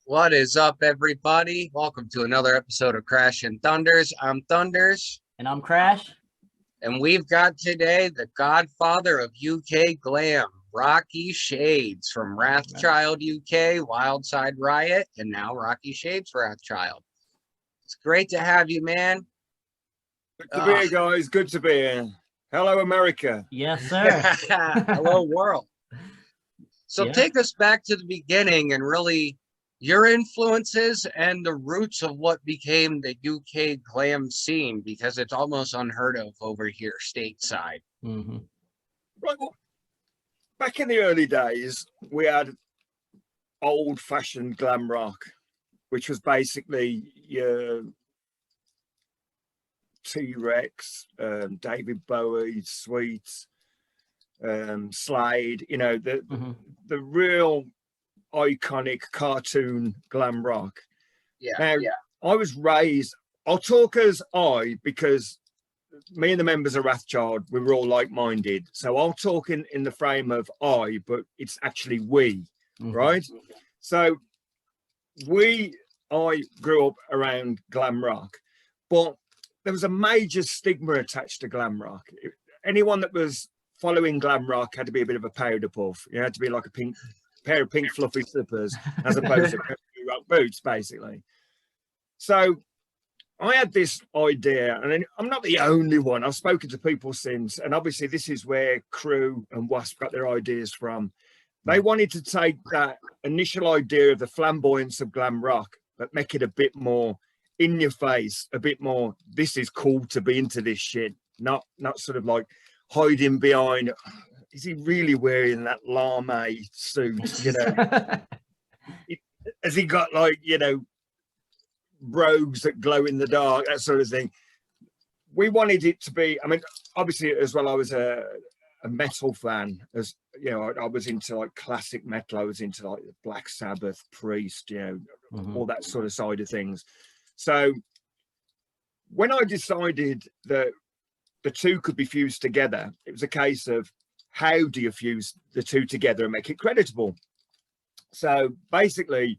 What is up, everybody? Welcome to another episode of Krash and Thunders. I'm Thunders, And I'm Krash. and we've got today the godfather of UK glam, Rocky Shades from Wrathchild UK, Wildside Riot, and now Rocky Shades Wrathchild. It's great to have you, man. Good to be here, guys. Good to be here. Hello, America. Yes, sir. Hello, world. So take us back to the beginning and really your influences and the roots of what became the UK glam scene, because it's almost unheard of over here stateside. Mm-hmm. Right, well, back in the early days, we had old-fashioned glam rock, which was basically your T-Rex, David Bowie, Sweet, Slade. You know, the real iconic cartoon glam rock. Now, I was raised, I'll talk as I, because me and the members of Wrathchild, we were all like-minded, so I'll talk in the frame of I, but it's actually we, right? So I grew up around glam rock, but there was a major stigma attached to glam rock. Anyone that was following glam rock had to be a bit of a powder puff. You had to be like a pair of pink fluffy slippers as opposed to rock boots, basically. So I had this idea, and I'm not the only one. I've spoken to people since, and obviously this is where Crew and Wasp got their ideas from. They wanted to take that initial idea of the flamboyance of glam rock, but make it a bit more in your face, a bit more, this is cool to be into this shit, not sort of like hiding behind, is he really wearing that lame suit, you know? Has he got, like, you know, robes that glow in the dark, that sort of thing? We wanted it to be, I mean, obviously as well, I was a metal fan, as you know, I was into like classic metal, I was into like Black Sabbath, Priest, you know, all that sort of side of things. So when I decided that the two could be fused together, it was a case of how do you fuse the two together and make it creditable? So basically,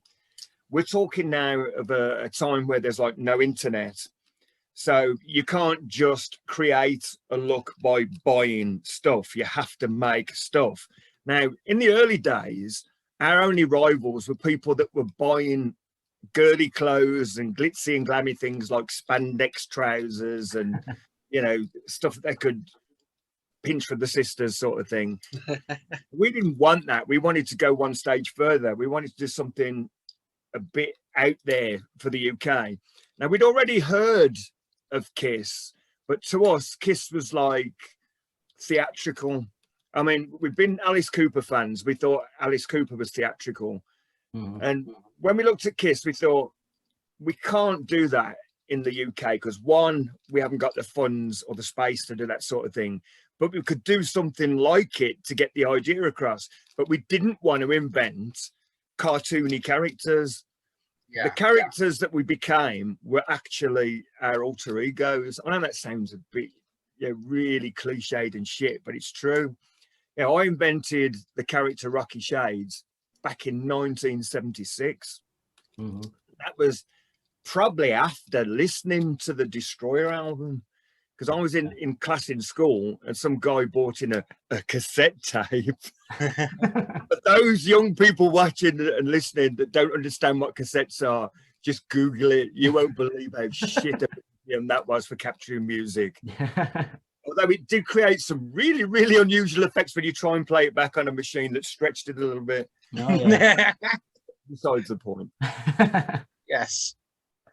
we're talking now of a time where there's like no internet. So you can't just create a look by buying stuff. You have to make stuff. Now, in the early days, our only rivals were people that were buying girly clothes and glitzy and glammy things like spandex trousers and, you know, stuff that they could pinch for the sisters sort of thing. We didn't want that. We wanted to go one stage further. We wanted to do something a bit out there for the UK. Now, we'd already heard of Kiss, but to us, Kiss was like theatrical. I mean, we've been Alice Cooper fans. We thought Alice Cooper was theatrical. And when we looked at Kiss, we thought, we can't do that in the UK because, one, we haven't got the funds or the space to do that sort of thing. But we could do something like it to get the idea across. But we didn't want to invent cartoony characters. The characters that we became were actually our alter egos. I know that sounds a bit, you know, really cliched and shit, but it's true. You know, I invented the character Rocky Shades back in 1976. That was probably after listening to the Destroyer album, because I was in class in school and some guy bought in a cassette tape. But those young people watching and listening that don't understand what cassettes are, just Google it. You won't believe how shit that was for capturing music. Although it did create some really, really unusual effects when you try and play it back on a machine that stretched it a little bit. Besides the point. Yes.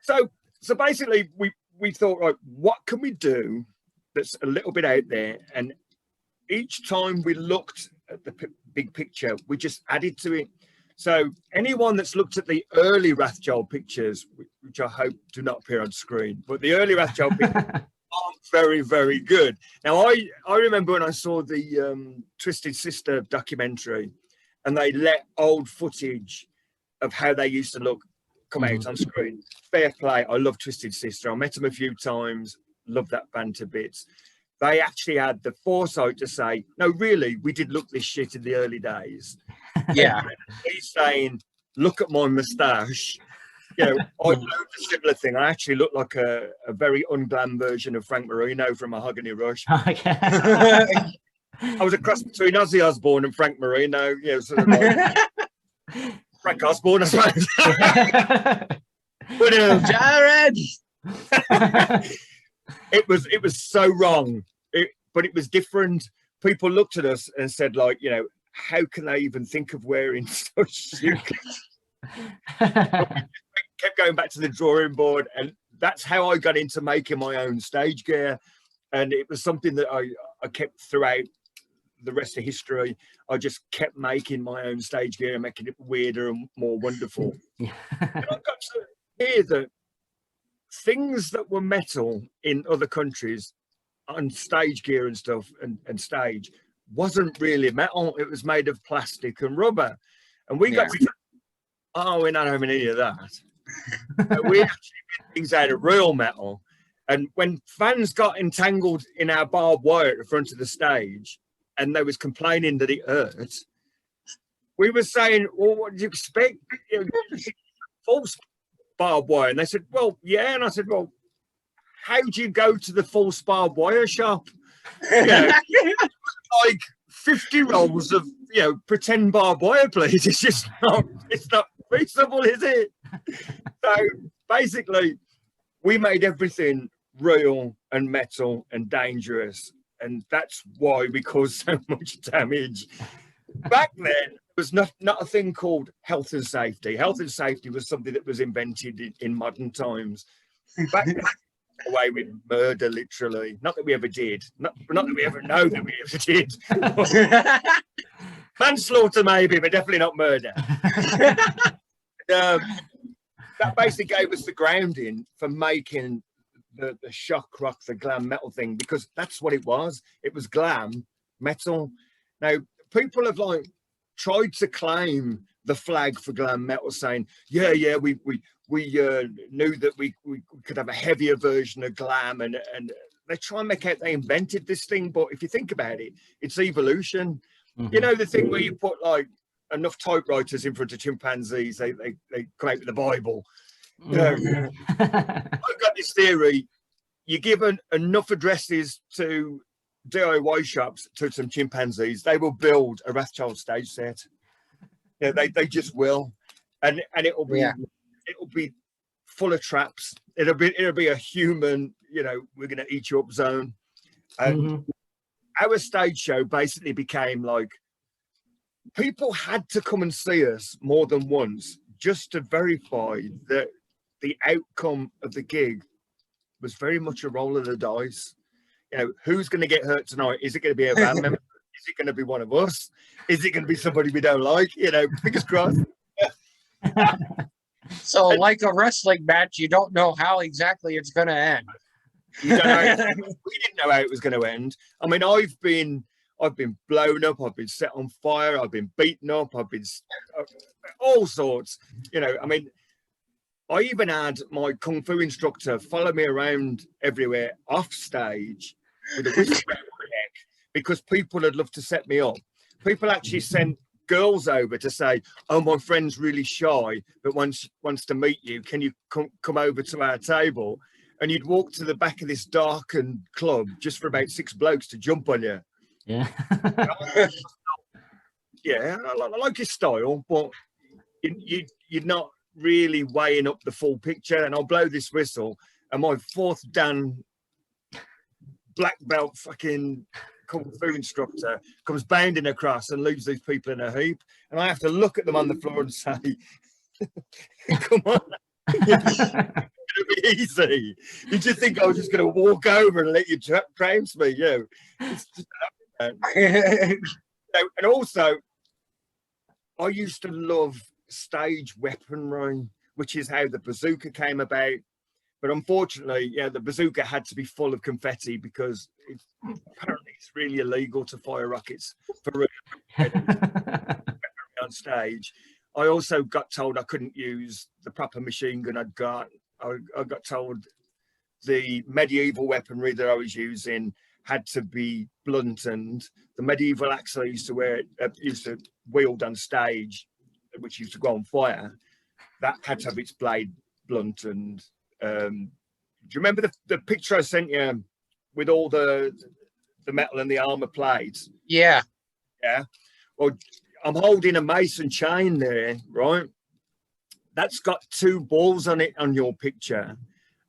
So basically, we thought, right, what can we do that's a little bit out there? And each time we looked at the big picture, we just added to it. So anyone that's looked at the early Wrathchild pictures, which I hope do not appear on screen, but the early Wrathchild pictures aren't very, very good. Now, I remember when I saw the Twisted Sister documentary, and they let old footage of how they used to look come out on screen. Fair play. I love Twisted Sister. I met them a few times. Love that band to bits. They actually had the foresight to say, no, really, we did look this shit in the early days. Yeah. He's saying, look at my moustache. You know, I do a similar thing. I actually look like a very unglam version of Frank Marino from Mahogany Rush. Okay. I was a cross between Ozzy Osbourne and Frank Marino. You know, sort of like Frank Osbourne, I suppose. But, Jared. it was so wrong, but it was different. People looked at us and said, like, you know, how can they even think of wearing such kept going back to the drawing board, and that's how I got into making my own stage gear. And it was something that I kept throughout the rest of history. I just kept making my own stage gear and making it weirder and more wonderful. And I got to hear that things that were metal in other countries on stage gear and stuff and stage wasn't really metal. It was made of plastic and rubber. And we got to, oh, we're not having any of that. We actually did things out of real metal. And when fans got entangled in our barbed wire at the front of the stage and they was complaining that it hurt, we were saying, well, what did you expect? False barbed wire. And they said, well, yeah. And I said, well, how do you go to the false barbed wire shop? You know, like 50 rolls of, you know, pretend barbed wire, please. It's just not, it's not reasonable, is it? So basically, we made everything real and metal and dangerous, and that's why we caused so much damage. Back then, there was not a thing called health and safety. Health and safety was something that was invented in modern times. Back then, away with murder, literally. Not that we ever did. Not that we ever know that we ever did. Manslaughter, maybe, but definitely not murder. That basically gave us the grounding for making the shock rock, the glam metal thing, because that's what it was. It was glam metal. Now, people have like tried to claim the flag for glam metal, saying, yeah, we knew that we could have a heavier version of glam, and they try and make out they invented this thing. But if you think about it, it's evolution. You know, the thing where you put like enough typewriters in front of chimpanzees, they come out with the Bible. You know, I've got this theory: you give enough addresses to DIY shops to some chimpanzees, they will build a Wrathchild stage set. Yeah, they just will, and it'll be full of traps. It'll be a human, you know, we're gonna eat you up zone. And our stage show basically became like, people had to come and see us more than once just to verify that the outcome of the gig was very much a roll of the dice. You know, who's going to get hurt tonight? Is it going to be a band member? Is it going to be one of us? Is it going to be somebody we don't like? You know, fingers crossed. So, like a wrestling match, you don't know how exactly it's going to end. You don't know. We didn't know how it was going to end. I mean, I've been blown up. I've been set on fire. I've been beaten up. I've been all sorts. You know, I mean, I even had my kung fu instructor follow me around everywhere off stage with a whistle around my neck because people had loved to set me up. People actually sent girls over to say, "Oh, my friend's really shy, but wants to meet you. Can you come over to our table?" And you'd walk to the back of this darkened club just for about 6 blokes to jump on you. Yeah. Yeah, I like your style, but you're not really weighing up the full picture. And I'll blow this whistle, and my 4th Dan black belt fucking kung fu instructor comes bounding across and leaves these people in a heap, and I have to look at them on the floor and say, "Come on, it's gonna be easy. You just think I was just going to walk over and let you trounce me? You know, it's just, and also, I used to love stage weaponry, which is how the bazooka came about. But unfortunately, yeah, the bazooka had to be full of confetti because apparently it's really illegal to fire rockets for real on stage. I also got told I couldn't use the proper machine gun I'd got. I got told the medieval weaponry that I was using had to be blunted. The medieval axe I used to wield on stage which used to go on fire, that had to have its blade blunt. And do you remember the picture I sent you with all the metal and the armor plates? Yeah. Yeah. Well, I'm holding a mason chain there, right? That's got 2 balls on it on your picture.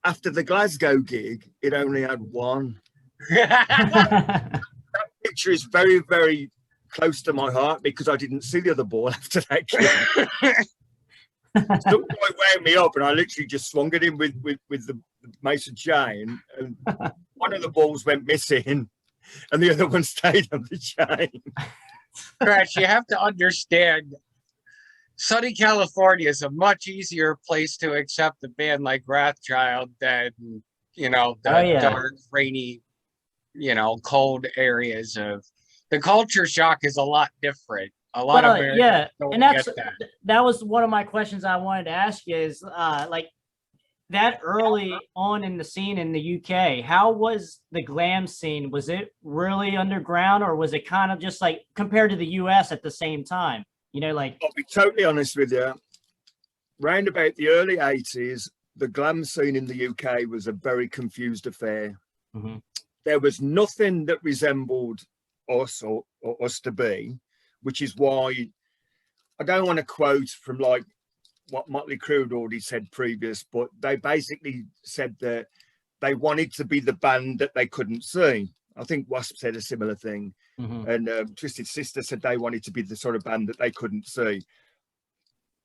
After the Glasgow gig, it only had 1. That picture is very, very close to my heart because I didn't see the other ball after that gig. Some guy wound me up and I literally just swung at him with the mason chain, and one of the balls went missing and the other one stayed on the chain. Krash, you have to understand, sunny California is a much easier place to accept a band like Wrathchild than, you know, the dark, rainy, you know, cold areas of the culture shock is a lot different. A lot of yeah, and that was one of my questions I wanted to ask you is like that early on in the scene in the UK, how was the glam scene? Was it really underground, or was it kind of just like compared to the US at the same time? You know, like, I'll be totally honest with you. Round about the early 80s, the glam scene in the UK was a very confused affair. mm-hmm. There was nothing that resembled us or us to be, which is why I don't want to quote from like what Motley Crue had already said previous, but they basically said that they wanted to be the band that they couldn't see. I think Wasp said a similar thing. Mm-hmm. And Twisted Sister said they wanted to be the sort of band that they couldn't see.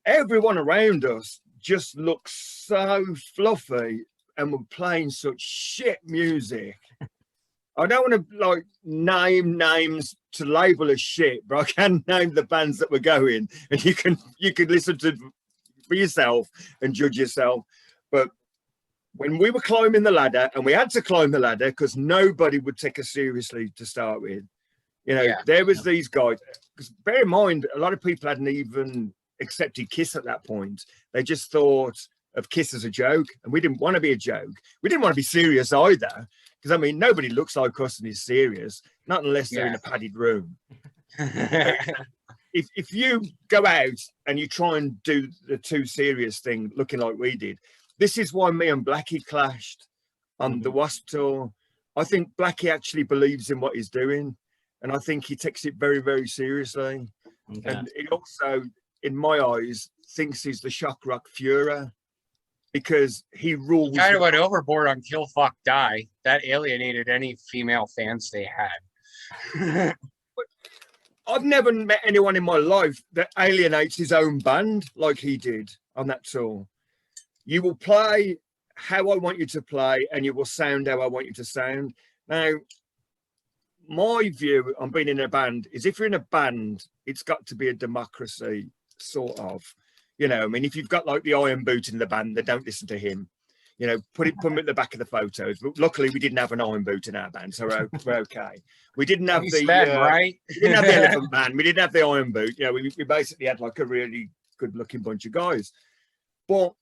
Everyone around us just looked so fluffy and were playing such shit music. I don't want to like name names to label as shit, but I can name the bands that were going, and you can listen to for yourself and judge yourself. But when we were climbing the ladder, and we had to climb the ladder because nobody would take us seriously to start with, you know, there was these guys. Because bear in mind, a lot of people hadn't even accepted Kiss at that point. They just thought of Kiss as a joke, and we didn't want to be a joke. We didn't want to be serious either. Because, I mean, nobody looks like us and is serious, not unless they're in a padded room. If you go out and you try and do the too serious thing, looking like we did, this is why me and Blackie clashed on the Wasp tour. I think Blackie actually believes in what he's doing, and I think he takes it very, very seriously. Okay. And he also, in my eyes, thinks he's the shock rock Führer. Because he rules. He kind of went overboard on Kill Fuck Die. That alienated any female fans they had. I've never met anyone in my life that alienates his own band like he did on that tour. You will play how I want you to play, and you will sound how I want you to sound. Now, my view on being in a band is if you're in a band, it's got to be a democracy, sort of. You know, I mean, if you've got like the Iron Boot in the band, they don't listen to him. You know, put him at the back of the photos. But luckily, we didn't have an Iron Boot in our band, so we're okay. We didn't have right? We didn't have the Elephant Man. We didn't have the Iron Boot. You know, we basically had like a really good-looking bunch of guys. But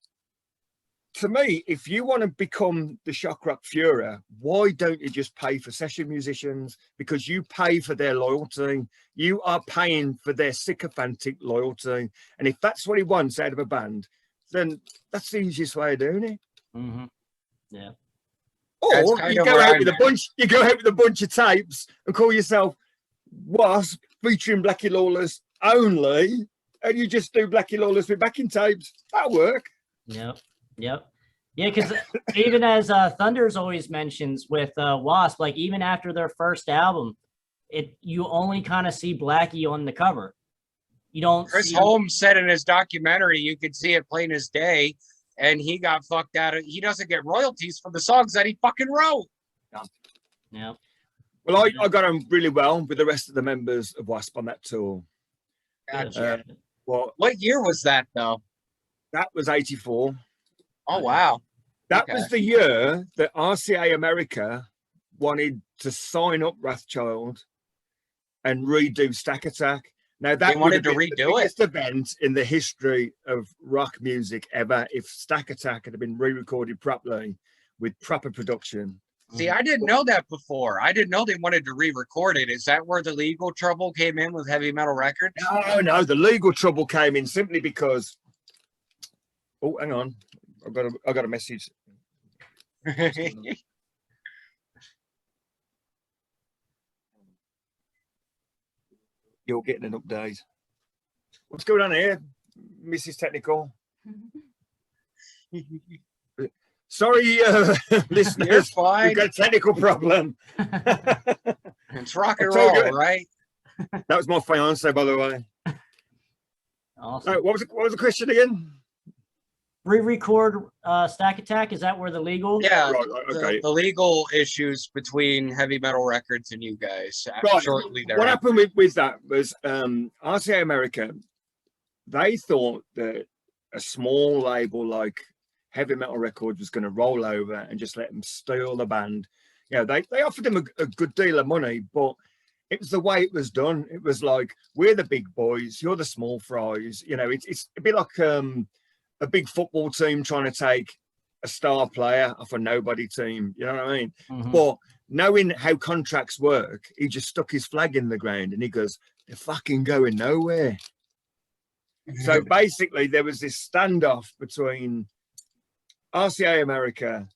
to me, if you want to become the shock rock Führer, why don't you just pay for session musicians? Because you pay for their loyalty. You are paying for their sycophantic loyalty. And if that's what he wants out of a band, then that's the easiest way of doing it. Mm-hmm. Yeah. Or you go out with a bunch of tapes and call yourself Wasp featuring Blackie Lawless only, and you just do Blackie Lawless with backing tapes. That'll work. Yep. Yeah, because even as Thunders always mentions with Wasp, like even after their first album, you only kind of see Blackie on the cover. You don't. Chris Holmes said in his documentary, you could see it plain as day, and he got fucked out of. He doesn't get royalties for the songs that he fucking wrote. Yeah. Well, I got on really well with the rest of the members of Wasp on that tour. Gotcha. What year was that though? That was 84. Oh, wow. That was the year that RCA America wanted to sign up Wrathchild and redo Stack Attack. Now, that they wanted to redo the biggest event in the history of rock music ever if Stack Attack had been re-recorded properly with proper production. See, I didn't know that before. I didn't know they wanted to re-record it. Is that where the legal trouble came in with Heavy Metal Records? No, the legal trouble came in simply because. Oh, hang on, I got a message. You're getting an update. What's going on here, Mrs. Technical? Sorry, listeners. You're fine. We've got a technical problem. It's rock and roll, right? That was my fiance, by the way. Awesome. Right, what was the question again? Re-record Stack Attack. Is that where the legal? Yeah, Right, okay. the legal issues between Heavy Metal Records and you guys. Right. Shortly What thereafter. happened with that was RCA America, they thought that a small label like Heavy Metal Records was going to roll over and just let them steal the band. You know, they offered them a good deal of money, but it was the way it was done. It was like, we're the big boys, you're the small fries. You know, it's a bit like a big football team trying to take a star player off a nobody team. You know what I mean? Mm-hmm. But knowing how contracts work, he just stuck his flag in the ground and he goes, they're fucking going nowhere. So basically, there was this standoff between RCA America,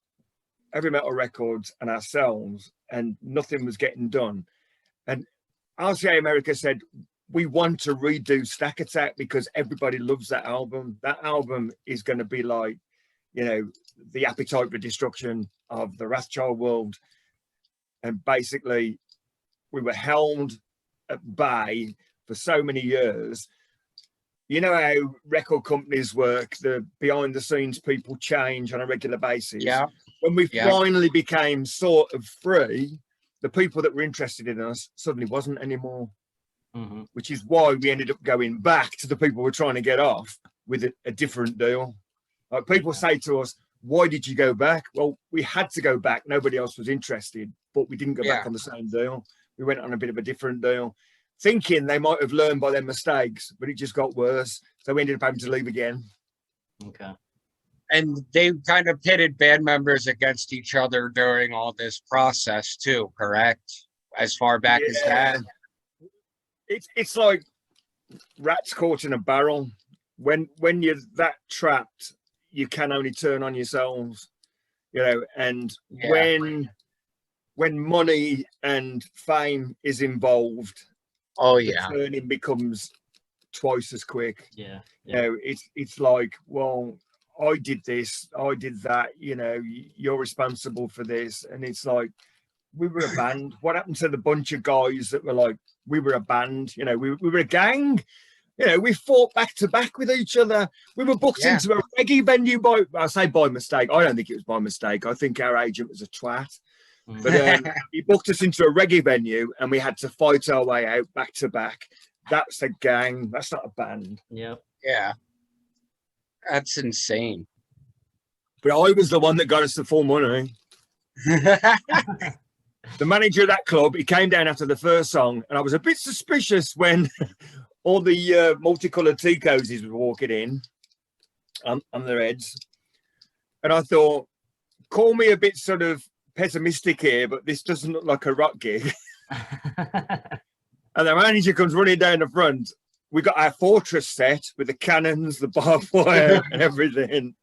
Heavy Metal Records, and ourselves, and nothing was getting done. And RCA America said, we want to redo Stack Attack because everybody loves that album. That album is going to be like, you know, the Appetite for Destruction of the Wrathchild world. And basically, we were held at bay for so many years. You know how record companies work, the behind the scenes people change on a regular basis. Yeah. When we finally became sort of free, the people that were interested in us suddenly wasn't anymore, which is why we ended up going back to the people we're trying to get off with a different deal. Like people say to us, why did you go back? Well, we had to go back. Nobody else was interested, but we didn't go back on the same deal. We went on a bit of a different deal, thinking they might have learned by their mistakes, but it just got worse. So we ended up having to leave again. Okay. And they kind of pitted band members against each other during all this process too, correct? As far back as that? It's like rats caught in a barrel. When you're that trapped, you can only turn on yourselves, you know, and when money and fame is involved, the turning becomes twice as quick. You know, it's like, well, I did this, I did that, you know, you're responsible for this. And it's like, we were a band. What happened to the bunch of guys that were like, we were a band, you know, we were a gang, you know, we fought back to back with each other. We were booked into a reggae venue I say by mistake. I don't think it was by mistake. I think our agent was a twat. But he booked us into a reggae venue and we had to fight our way out back to back. That's a gang. That's not a band. Yeah. That's insane. But I was the one that got us the full money. The manager of that club, he came down after the first song, and I was a bit suspicious when all the multicolored tea cozies were walking in on their heads. And I thought, call me a bit sort of pessimistic here, but this doesn't look like a rock gig. And the manager comes running down the front. We got our fortress set with the cannons, the barbed wire, and everything.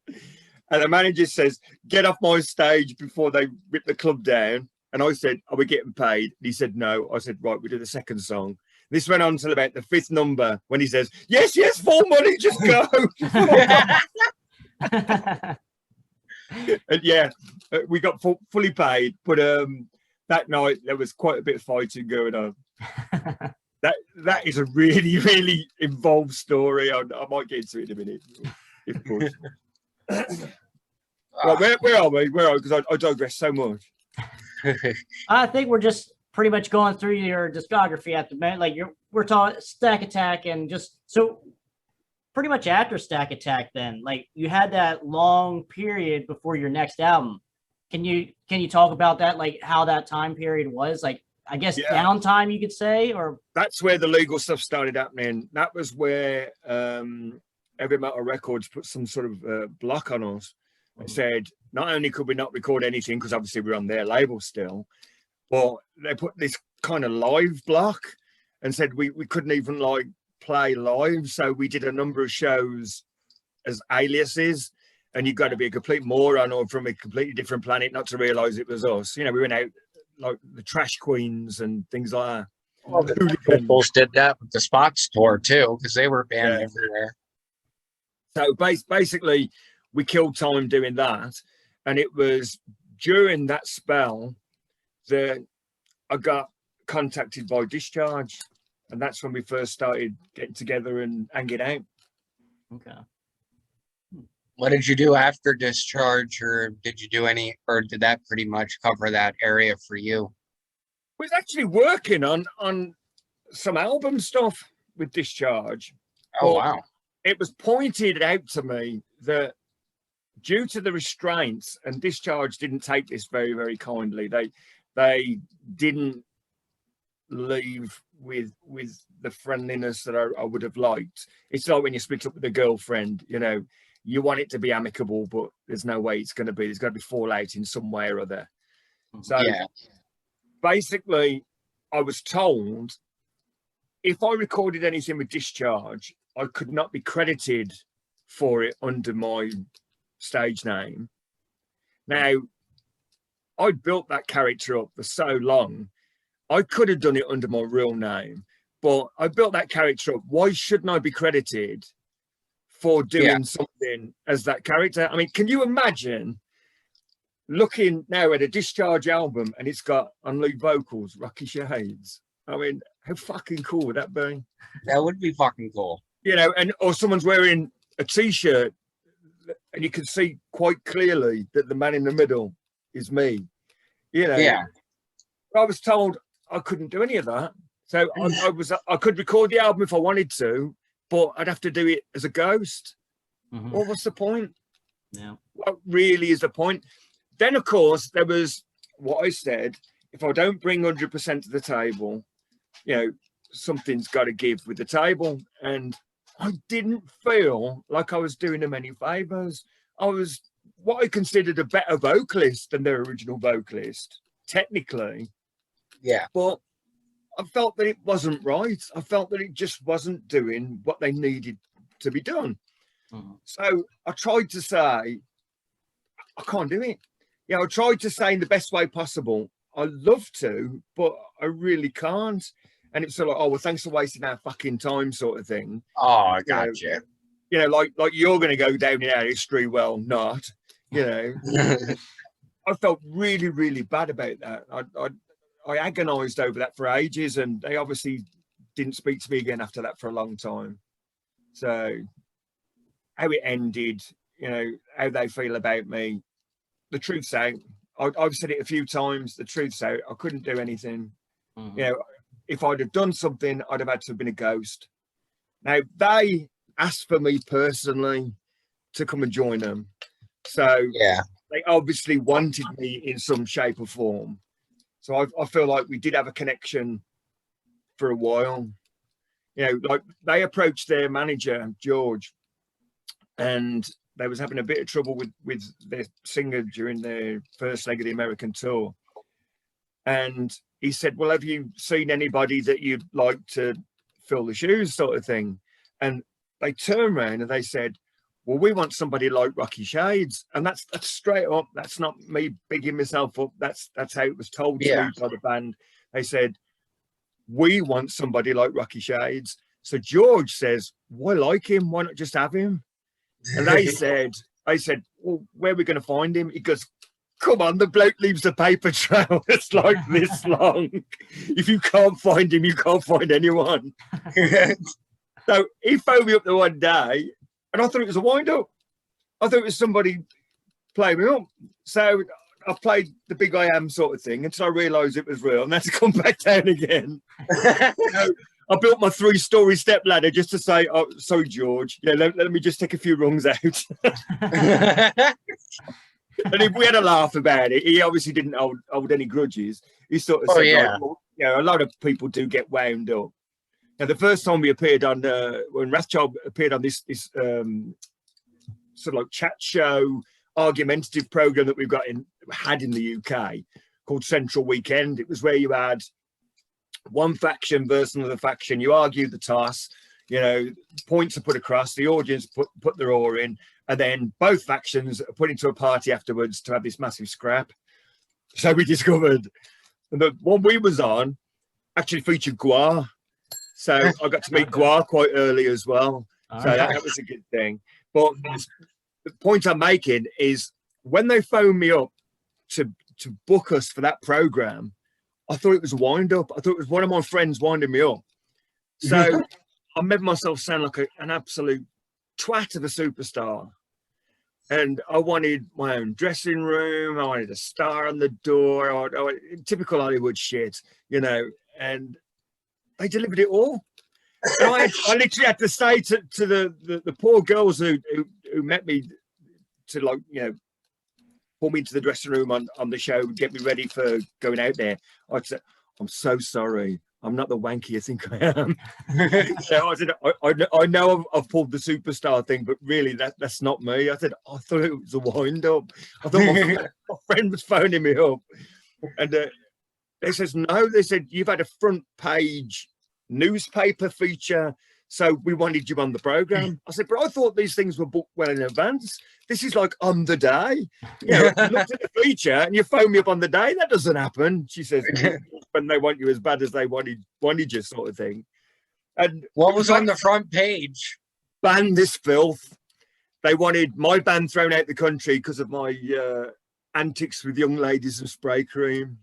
And the manager says, get off my stage before they rip the club down. And I said, are we getting paid? And he said, no. I said, right, we do the second song. This went on till about the fifth number when he says, yes, full money, just go. And we got fully paid. But that night, there was quite a bit of fighting going on. That is a really, really involved story. I might get into it in a minute, if possible. Right, where are we? Because I digress so much. I think we're just pretty much going through your discography at the moment. Like we're talking Stack Attack, and just so pretty much after Stack Attack, then like you had that long period before your next album. Can you talk about that? Like how that time period was? Like I guess downtime, you could say, or that's where the legal stuff started happening. That was where Heavy Metal Records put some sort of block on us. They said not only could we not record anything because obviously we're on their label still, but they put this kind of live block and said we couldn't even like play live. So we did a number of shows as aliases, and you've got to be a complete moron or from a completely different planet not to realise it was us. You know, we went out like the Trash Queens and things like that. Well, the Pitbulls did that with the Spots tour too, because they were banned everywhere. So basically, we killed time doing that, and it was during that spell that I got contacted by Discharge, and that's when we first started getting together and hanging out. Okay. What did you do after Discharge, or did you do any, or did that pretty much cover that area for you? We was actually working on some album stuff with Discharge. Oh, wow. It was pointed out to me that due to the restraints, and Discharge didn't take this very, very kindly, they didn't leave with the friendliness that I would have liked. It's like when you split up with a girlfriend, you know, you want it to be amicable, but there's no way it's going to be. There's got to be fallout in some way or other. So basically, I was told if I recorded anything with Discharge, I could not be credited for it under my stage name. Now, I built that character up for so long, I could have done it under my real name, but I built that character up. Why shouldn't I be credited for doing something as that character? I mean, can you imagine looking now at a Discharge album and it's got on lead vocals Rocky Shades? I mean, how fucking cool would that be? That would be fucking cool. You know, or someone's wearing a t-shirt and you can see quite clearly that the man in the middle is me. You know, I was told I couldn't do any of that. So I could record the album if I wanted to, but I'd have to do it as a ghost. Well, what's the point? Yeah. What really is the point? Then, of course, there was what I said, if I don't bring 100% to the table, you know, something's got to give with the table. And I didn't feel like I was doing them any favors. I was what I considered a better vocalist than their original vocalist, technically. Yeah. But I felt that it wasn't right. I felt that it just wasn't doing what they needed to be done. So I tried to say, I can't do it. Yeah, I tried to say in the best way possible, I'd love to, but I really can't. And it's sort of like, oh, well, thanks for wasting our fucking time sort of thing. Oh, I got you. You know, like you're going to go down in our history. Well, not, you know. I felt really, really bad about that. I agonized over that for ages, and they obviously didn't speak to me again after that for a long time. So how it ended, you know, how they feel about me, the truth's out. I've said it a few times, the truth's out. I couldn't do anything. You know, if I'd have done something, I'd have had to have been a ghost. Now, they asked for me personally to come and join them. So they obviously wanted me in some shape or form. So I feel like we did have a connection for a while. You know, like they approached their manager, George, and they was having a bit of trouble with their singer during their first leg of the American tour. And he said, well, have you seen anybody that you'd like to fill the shoes sort of thing? And they turned around and they said, well, we want somebody like Rocky Shades. And that's straight up. That's not me bigging myself up. That's how it was told to me by the band. They said, we want somebody like Rocky Shades. So George says, why like him? Why not just have him? And they said, well, where are we going to find him? He goes, come on, the bloke leaves a paper trail that's like this long. If you can't find him, you can't find anyone. So he phoned me up the one day, and I thought it was a wind-up. I thought it was somebody playing me up. So I played the big I am sort of thing until I realised it was real, and had to come back down again. So I built my 3-story step ladder just to say, oh, sorry, George. Yeah, let me just take a few rungs out. And we had a laugh about it. He obviously didn't hold any grudges. He sort of said, like, well, you know, a lot of people do get wound up. Now, the first time we appeared on, when Wrathchild appeared on this sort of like chat show argumentative program that we've had in the UK called Central Weekend. It was where you had one faction versus another faction. You argued the toss, you know, points are put across, the audience put their oar in, and then both factions are put into a party afterwards to have this massive scrap. So we discovered the one we was on actually featured Gua. So I got to meet Gua quite early as well. So that was a good thing. But the point I'm making is when they phoned me up to book us for that program, I thought it was a wind up. I thought it was one of my friends winding me up. So I made myself sound like an absolute twat of a superstar. And I wanted my own dressing room. I wanted a star on the door. Typical Hollywood shit, you know. And they delivered it all. And I literally had to say to the poor girls who met me to, like, you know, pull me into the dressing room on the show, get me ready for going out there. I said, I'm so sorry. I'm not the wanky you think I am. So I said, I know I've pulled the superstar thing, but really that's not me. I said, I thought it was a wind up. I thought my friend was phoning me up. And they says, no, they said, you've had a front page newspaper feature, so we wanted you on the program. I said, but I thought these things were booked well in advance. This is like on the day. You know, you looked at the feature and you phone me up on the day. That doesn't happen. She says, when they want you as bad as they wanted you, sort of thing. And what was on the front page? Ban this filth. They wanted my band thrown out the country because of my antics with young ladies and spray cream.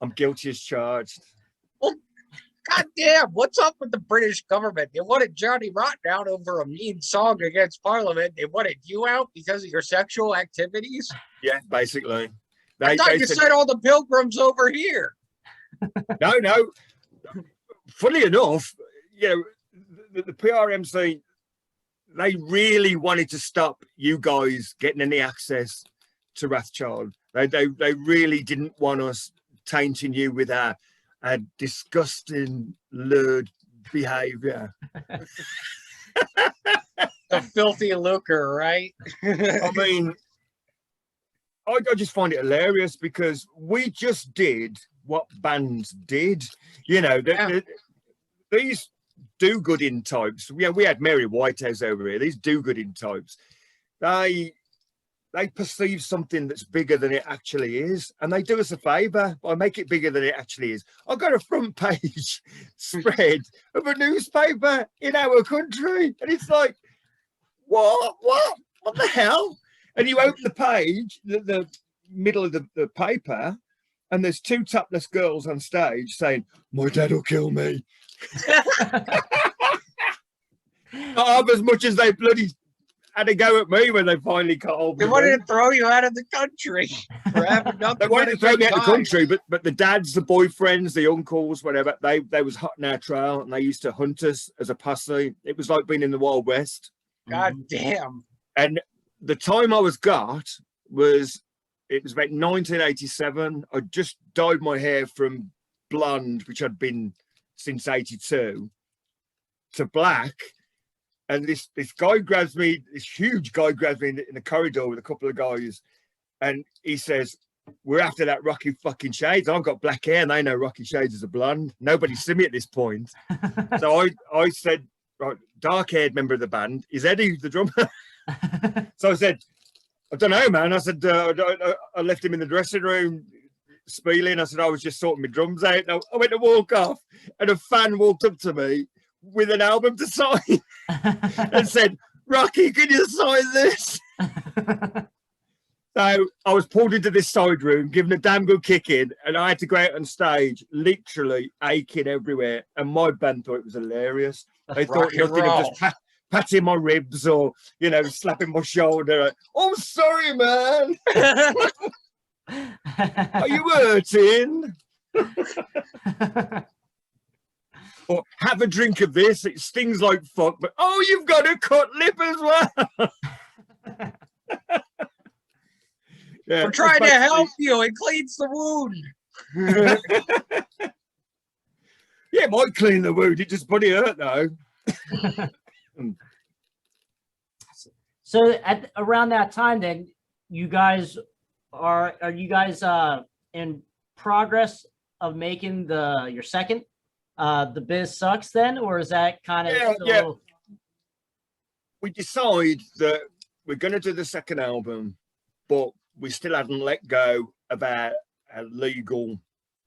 I'm guilty as charged. Well, goddamn, what's up with the British government? They wanted Johnny Rotten out over a mean song against Parliament. They wanted you out because of your sexual activities? Yeah, basically. I thought you said all the pilgrims over here. No. Funny enough, you know, the PRMC, they really wanted to stop you guys getting any access to Wrathchild. They really didn't want us tainting you with a disgusting, lewd behavior. The filthy lucre, right? I mean, I just find it hilarious because we just did what bands did. You know, these do-gooding types. Yeah, we had Mary Whitehouse over here. These do-gooding types, they perceive something that's bigger than it actually is, and they do us a favor by make it bigger than it actually is. I got a front page spread of a newspaper in our country, and it's like, what the hell? And you open the page, the middle of the paper, and there's two topless girls on stage saying, "My dad will kill me." Not as much as they bloody had a go at me when they finally cut off. They wanted to throw you out of the country for having nothing. They wanted to throw me out of the country, but the dads, the boyfriends, the uncles, whatever, they was hot in our trail, and they used to hunt us as a posse. It was like being in the Wild West. God damn. And the time I was got it was about 1987. I just dyed my hair from blonde, which I'd been since 82, to black. And this guy grabs me, this huge guy grabs me in the corridor with a couple of guys. And he says, "We're after that Rocky fucking Shades." I've got black hair and they know Rocky Shades is a blonde. Nobody's seen me at this point. So I said, right, dark-haired member of the band, is Eddie the drummer? So I said, "I don't know, man." I said, I left him in the dressing room spieling. I said, "I was just sorting my drums out." And I went to walk off, and a fan walked up to me with an album to sign and said, "Rocky, can you sign this?" So I was pulled into this side room, given a damn good kick in, and I had to go out on stage, literally aching everywhere. And my band thought it was hilarious. They thought nothing of just patting my ribs or, you know, slapping my shoulder. "Oh, sorry, man." "Are you hurting?" Or "Have a drink of this. It stings like fuck, but oh, you've got a cut lip as well." Yeah, we're trying to help you. It cleans the wound. Yeah, it might clean the wound. It just bloody hurt though. So at around that time, then you guys are you guys in progress of making your second The Biz Sucks then, or is that kind of yeah. We decide that we're going to do the second album, but we still hadn't let go of our legal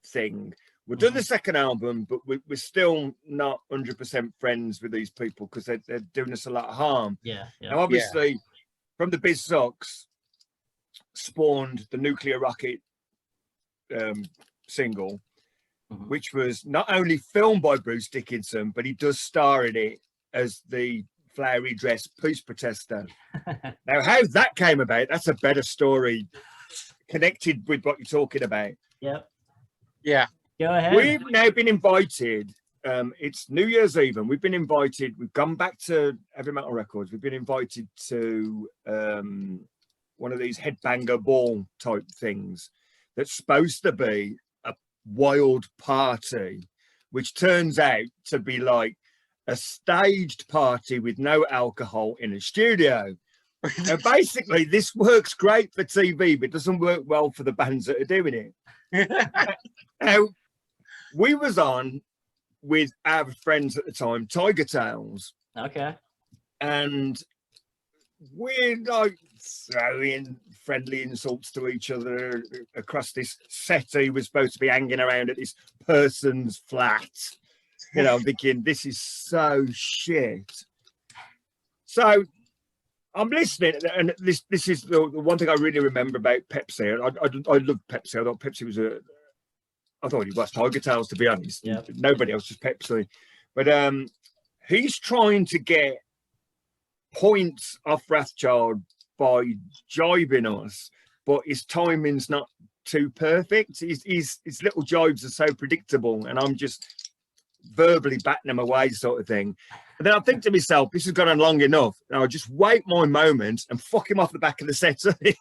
thing. We'll do the second album, but we're still not 100% friends with these people because they're doing us a lot of harm. Yeah. Now, obviously, from The Biz Sucks spawned the Nuclear Rocket single, which was not only filmed by Bruce Dickinson, but he does star in it as the flowery dress peace protester. Now, how that came about, that's a better story connected with what you're talking about. Yep. Yeah. Go ahead. We've now been invited. It's New Year's Eve, and we've been invited. We've gone back to Heavy Metal Records. We've been invited to one of these headbanger ball type things that's supposed to be a wild party, which turns out to be like a staged party with no alcohol in a studio. Now, basically, this works great for TV, but doesn't work well for the bands that are doing it. Now, we was on with our friends at the time, Tiger Tails. Okay. And we're like throwing friendly insults to each other across this settee. We're supposed to be hanging around at this person's flat. You know, I'm thinking, this is so shit. So I'm listening, and this is the one thing I really remember about Pepsi. I love Pepsi. I thought Pepsi was I thought he was Tiger Tails, to be honest. Yep. Nobody else, just Pepsi. But he's trying to get points off Wrathchild by jibing us, but his timing's not too perfect. His little jibes are so predictable, and I'm just verbally batting him away, sort of thing. And then I think to myself, this has gone on long enough. And I'll just wait my moment and fuck him off the back of the settee.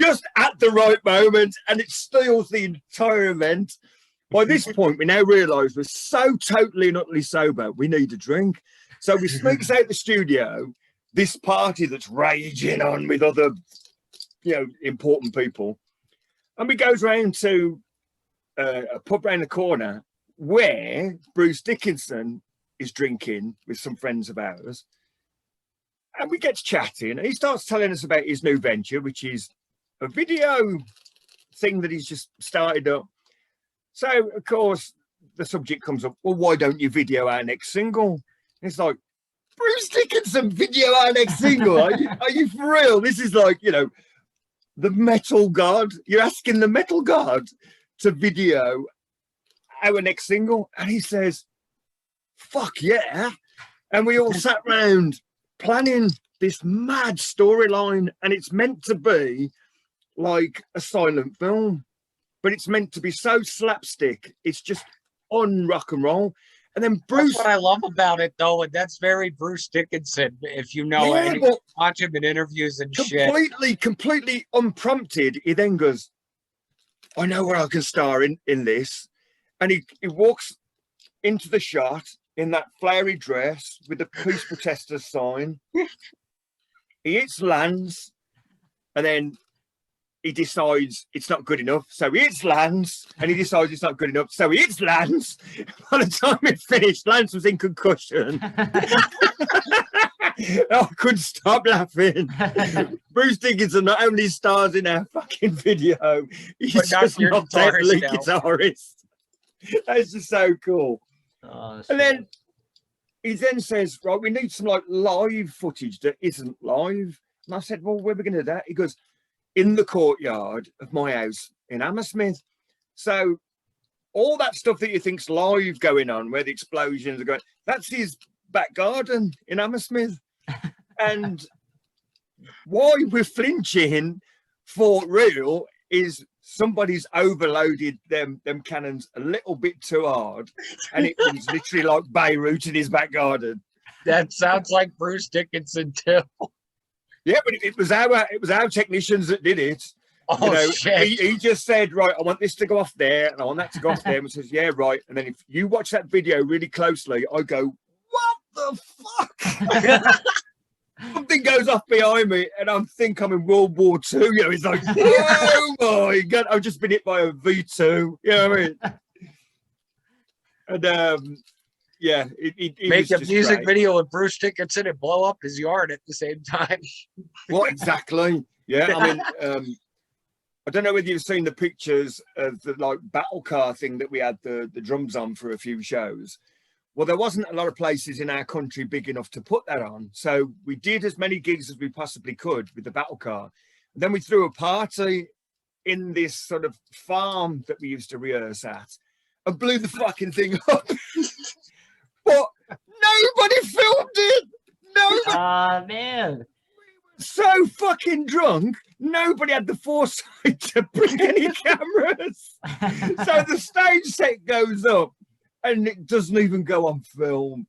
Just at the right moment, and it steals the entire event. By this point, we now realise we're so totally and utterly sober, we need a drink. So we sneaks out the studio, this party that's raging on with other, important people. And we goes round to a pub round the corner where Bruce Dickinson is drinking with some friends of ours. And we get to chatting, and he starts telling us about his new venture, which is a video thing that he's just started up. So, of course, the subject comes up, well, why don't you video our next single? And it's like, Bruce Dickinson, video our next single? Are you for real? This is like, the metal god. You're asking the metal god to video our next single? And he says, fuck yeah. And we all sat round planning this mad storyline, and it's meant to be like a silent film, but it's meant to be so slapstick. It's just on rock and roll. And then Bruce, that's what I love about it, though, and that's very Bruce Dickinson. If you know, watch him in interviews and completely unprompted, he then goes, I know where I can star in this. And he walks into the shot in that flowery dress with the peace protester sign. He hits Lance, and then he decides it's not good enough. So he hits Lance, and he decides it's not good enough. So he hits Lance. By the time it finished, Lance was in concussion. I couldn't stop laughing. Bruce Dickinson not only stars in our fucking video, he's just not a lead guitarist. That's just so cool. Oh, and then he then says, right, we need some like live footage that isn't live. And I said, well, where are we going to do that? He goes, in the courtyard of my house in Hammersmith. So all that stuff that you think's live going on, where the explosions are going, that's his back garden in Hammersmith. And why we're flinching for real is somebody's overloaded them cannons a little bit too hard, and it was literally like Beirut in his back garden. That sounds like Bruce Dickinson too. Yeah, but it was our technicians that did it. Oh, shit. He just said, right, I want this to go off there, and I want that to go off there. And says, yeah, right. And then if you watch that video really closely, I go, what the fuck? something goes off behind me, and I think I'm in World War II. You know, it's like, oh my God, I've just been hit by a V2. You know what I mean? And yeah, it Make was a just music great. video with Bruce Dickinson and blow up his yard at the same time. What exactly? Yeah, I mean, I don't know whether you've seen the pictures of the like battle car thing that we had the drums on for a few shows. Well, there wasn't a lot of places in our country big enough to put that on. So we did as many gigs as we possibly could with the battle car. And then we threw a party in this sort of farm that we used to rehearse at and blew the fucking thing up. But nobody filmed it. Nobody. Man. So fucking drunk, nobody had the foresight to bring any cameras. So the stage set goes up and it doesn't even go on film.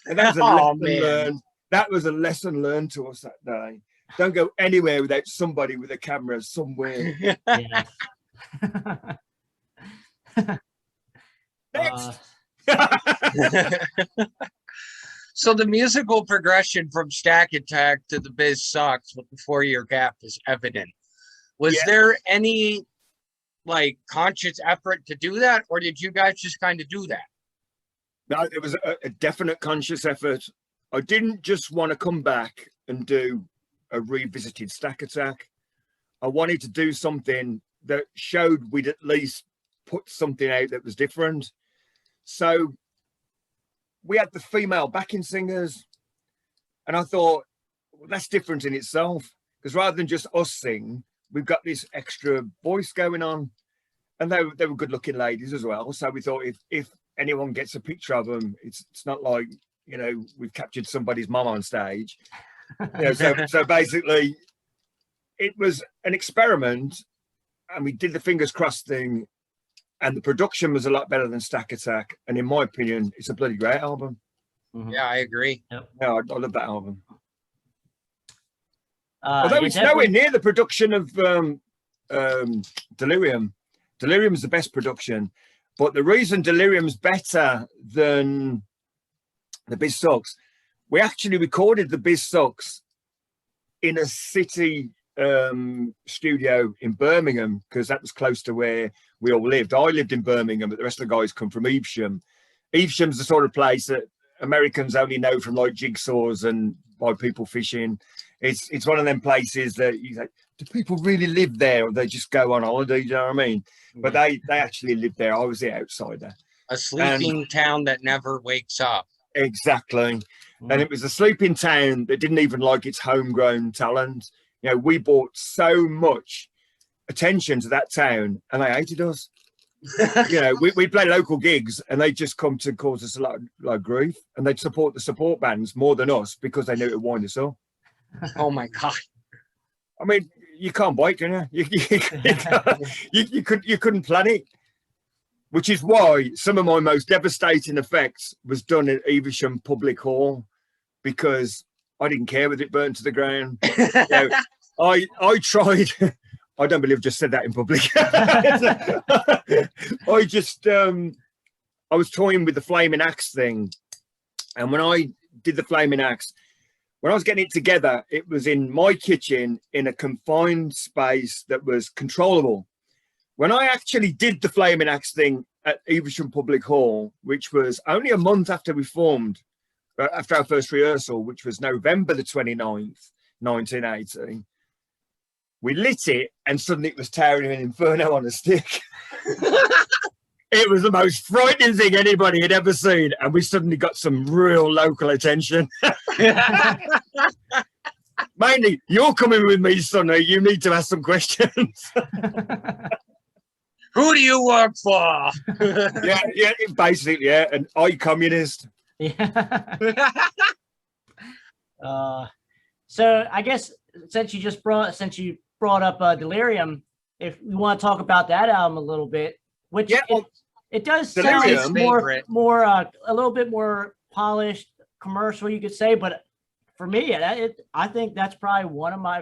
And that was a lesson learned. That was a lesson learned to us that day. Don't go anywhere without somebody with a camera somewhere. Yes. Next. So the musical progression from Stack Attack to the Biz Sucks with the 4-year gap is evident. Was there any like conscious effort to do that, or did you guys just kind of do that? No, it was a definite conscious effort. I didn't just want to come back and do a revisited Stack Attack. I wanted to do something that showed we'd at least put something out that was different. So we had the female backing singers, and I thought, well, that's different in itself, because rather than just us sing, we've got this extra voice going on, and they were good looking ladies as well. So we thought if anyone gets a picture of them, it's not like, you know, we've captured somebody's mum on stage. You know, so basically it was an experiment, and we did the fingers crossed thing. And the production was a lot better than Stack Attack. And in my opinion, it's a bloody great album. Yeah, I agree. Yep. Yeah, I love that album. Although it's nowhere near the production of Delirium. Delirium is the best production. But the reason Delirium's better than the Biz Sucks, we actually recorded the Biz Sucks in a city studio in Birmingham, because that was close to where we all lived. I lived in Birmingham, but the rest of the guys come from Evesham. Evesham's the sort of place that Americans only know from like jigsaws and by people fishing. It's one of them places that you say, do people really live there, or they just go on holiday? You know what I mean? But they actually lived there. I was the outsider. A sleeping town that never wakes up. Exactly. And it was a sleeping town that didn't even like its homegrown talent. You know, we brought so much attention to that town, and they hated us. You know, we play local gigs, and they just come to cause us a lot of grief, and they'd support the support bands more than us because they knew it would wind us up. Oh my God! I mean, you can't bite, can you? You couldn't plan it. Which is why some of my most devastating effects was done at Evesham Public Hall, because I didn't care whether it burned to the ground. You know, I tried. I don't believe I just said that in public. I was toying with the flaming axe thing, and when I did the flaming axe, when I was getting it together, it was in my kitchen in a confined space that was controllable. When I actually did the flaming axe thing at Evesham Public Hall, which was only a month after we formed, after our first rehearsal, which was November the 29th, 1980, we lit it, and suddenly it was towering an inferno on a stick. It was the most frightening thing anybody had ever seen, and we suddenly got some real local attention. Mainly, you're coming with me, Sonny. You need to ask some questions. Who do you work for? yeah, basically, yeah. And are you communist? Yeah. So I guess since you brought up Delirium, if we want to talk about that album a little bit, which it does sound more a little bit more polished, commercial, you could say, but for me, I think that's probably one of my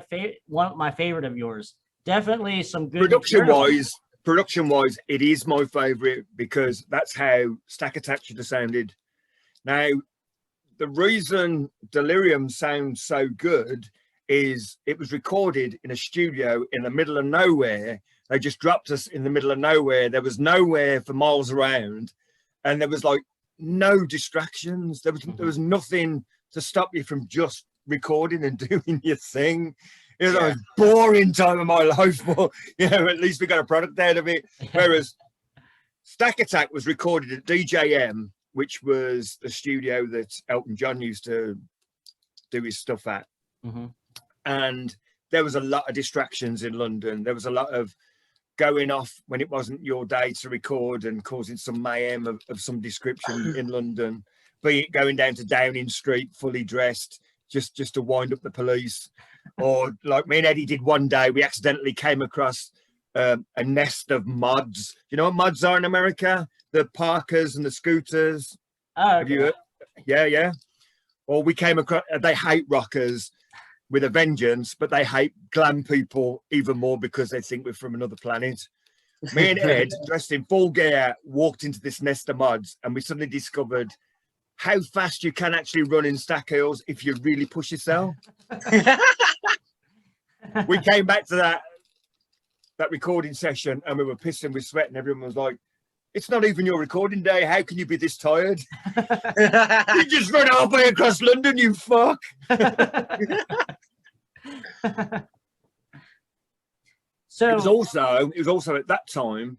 favorite of yours. Definitely some good production wise, it is my favorite, because that's how Stack Attack should have sounded. Now, the reason Delirium sounds so good is it was recorded in a studio in the middle of nowhere. They just dropped us in the middle of nowhere. There was nowhere for miles around, and there was like no distractions. There was nothing to stop you from just recording and doing your thing. It was the most boring time of my life, but you know, at least we got a product out of it. Whereas Stack Attack was recorded at DJM, which was the studio that Elton John used to do his stuff at. And there was a lot of distractions in London. There was a lot of going off when it wasn't your day to record and causing some mayhem of some description in London, be it going down to Downing Street fully dressed just to wind up the police. Or like me and Eddie did one day, we accidentally came across a nest of mods. You know what mods are in America? The parkers and the scooters. Oh, okay. Have you heard? Yeah. Or we came across, they hate rockers with a vengeance, but they hate glam people even more because they think we're from another planet. Me and Ed, dressed in full gear, walked into this nest of mods, and we suddenly discovered how fast you can actually run in Stack Hills if you really push yourself. We came back to that recording session and we were pissing with sweat, and everyone was like, "It's not even your recording day. How can you be this tired? You just run halfway across London, you fuck." So it was also at that time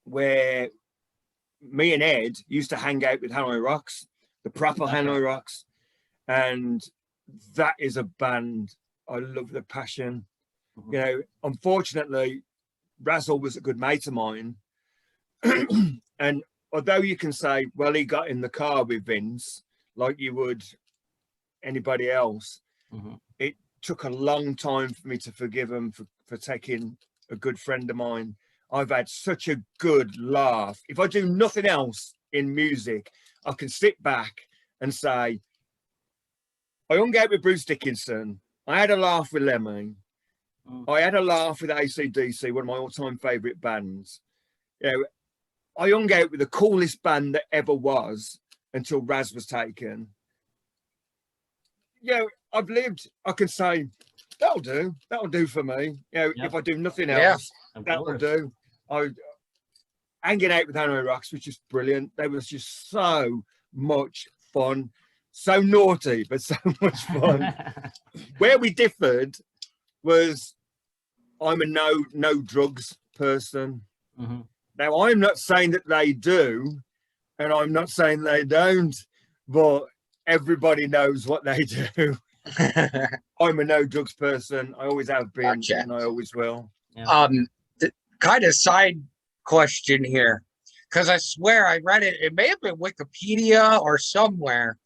where me and Ed used to hang out with Hanoi Rocks, the proper Hanoi Rocks, and that is a band I love the passion. You know, unfortunately, Razzle was a good mate of mine. And although you can say, well, he got in the car with Vince like you would anybody else, it took a long time for me to forgive him for taking a good friend of mine. I've had such a good laugh. If I do nothing else in music, I can sit back and say, I hung out with Bruce Dickinson. I had a laugh with Lemmy. I had a laugh with AC/DC, one of my all-time favourite bands. You know, I hung out with the coolest band that ever was until Raz was taken. You know, I've lived, I can say, that'll do for me. You know, if I do nothing else, that'll do. Hanging out with Hanoi Rocks was just brilliant. They was just so much fun. So naughty, but so much fun. Where we differed was I'm a no drugs person. Now, I'm not saying that they do, and I'm not saying they don't, but everybody knows what they do. I'm a no drugs person. I always have been, and I always will. Kind of side question here, because I swear I read it. It may have been Wikipedia or somewhere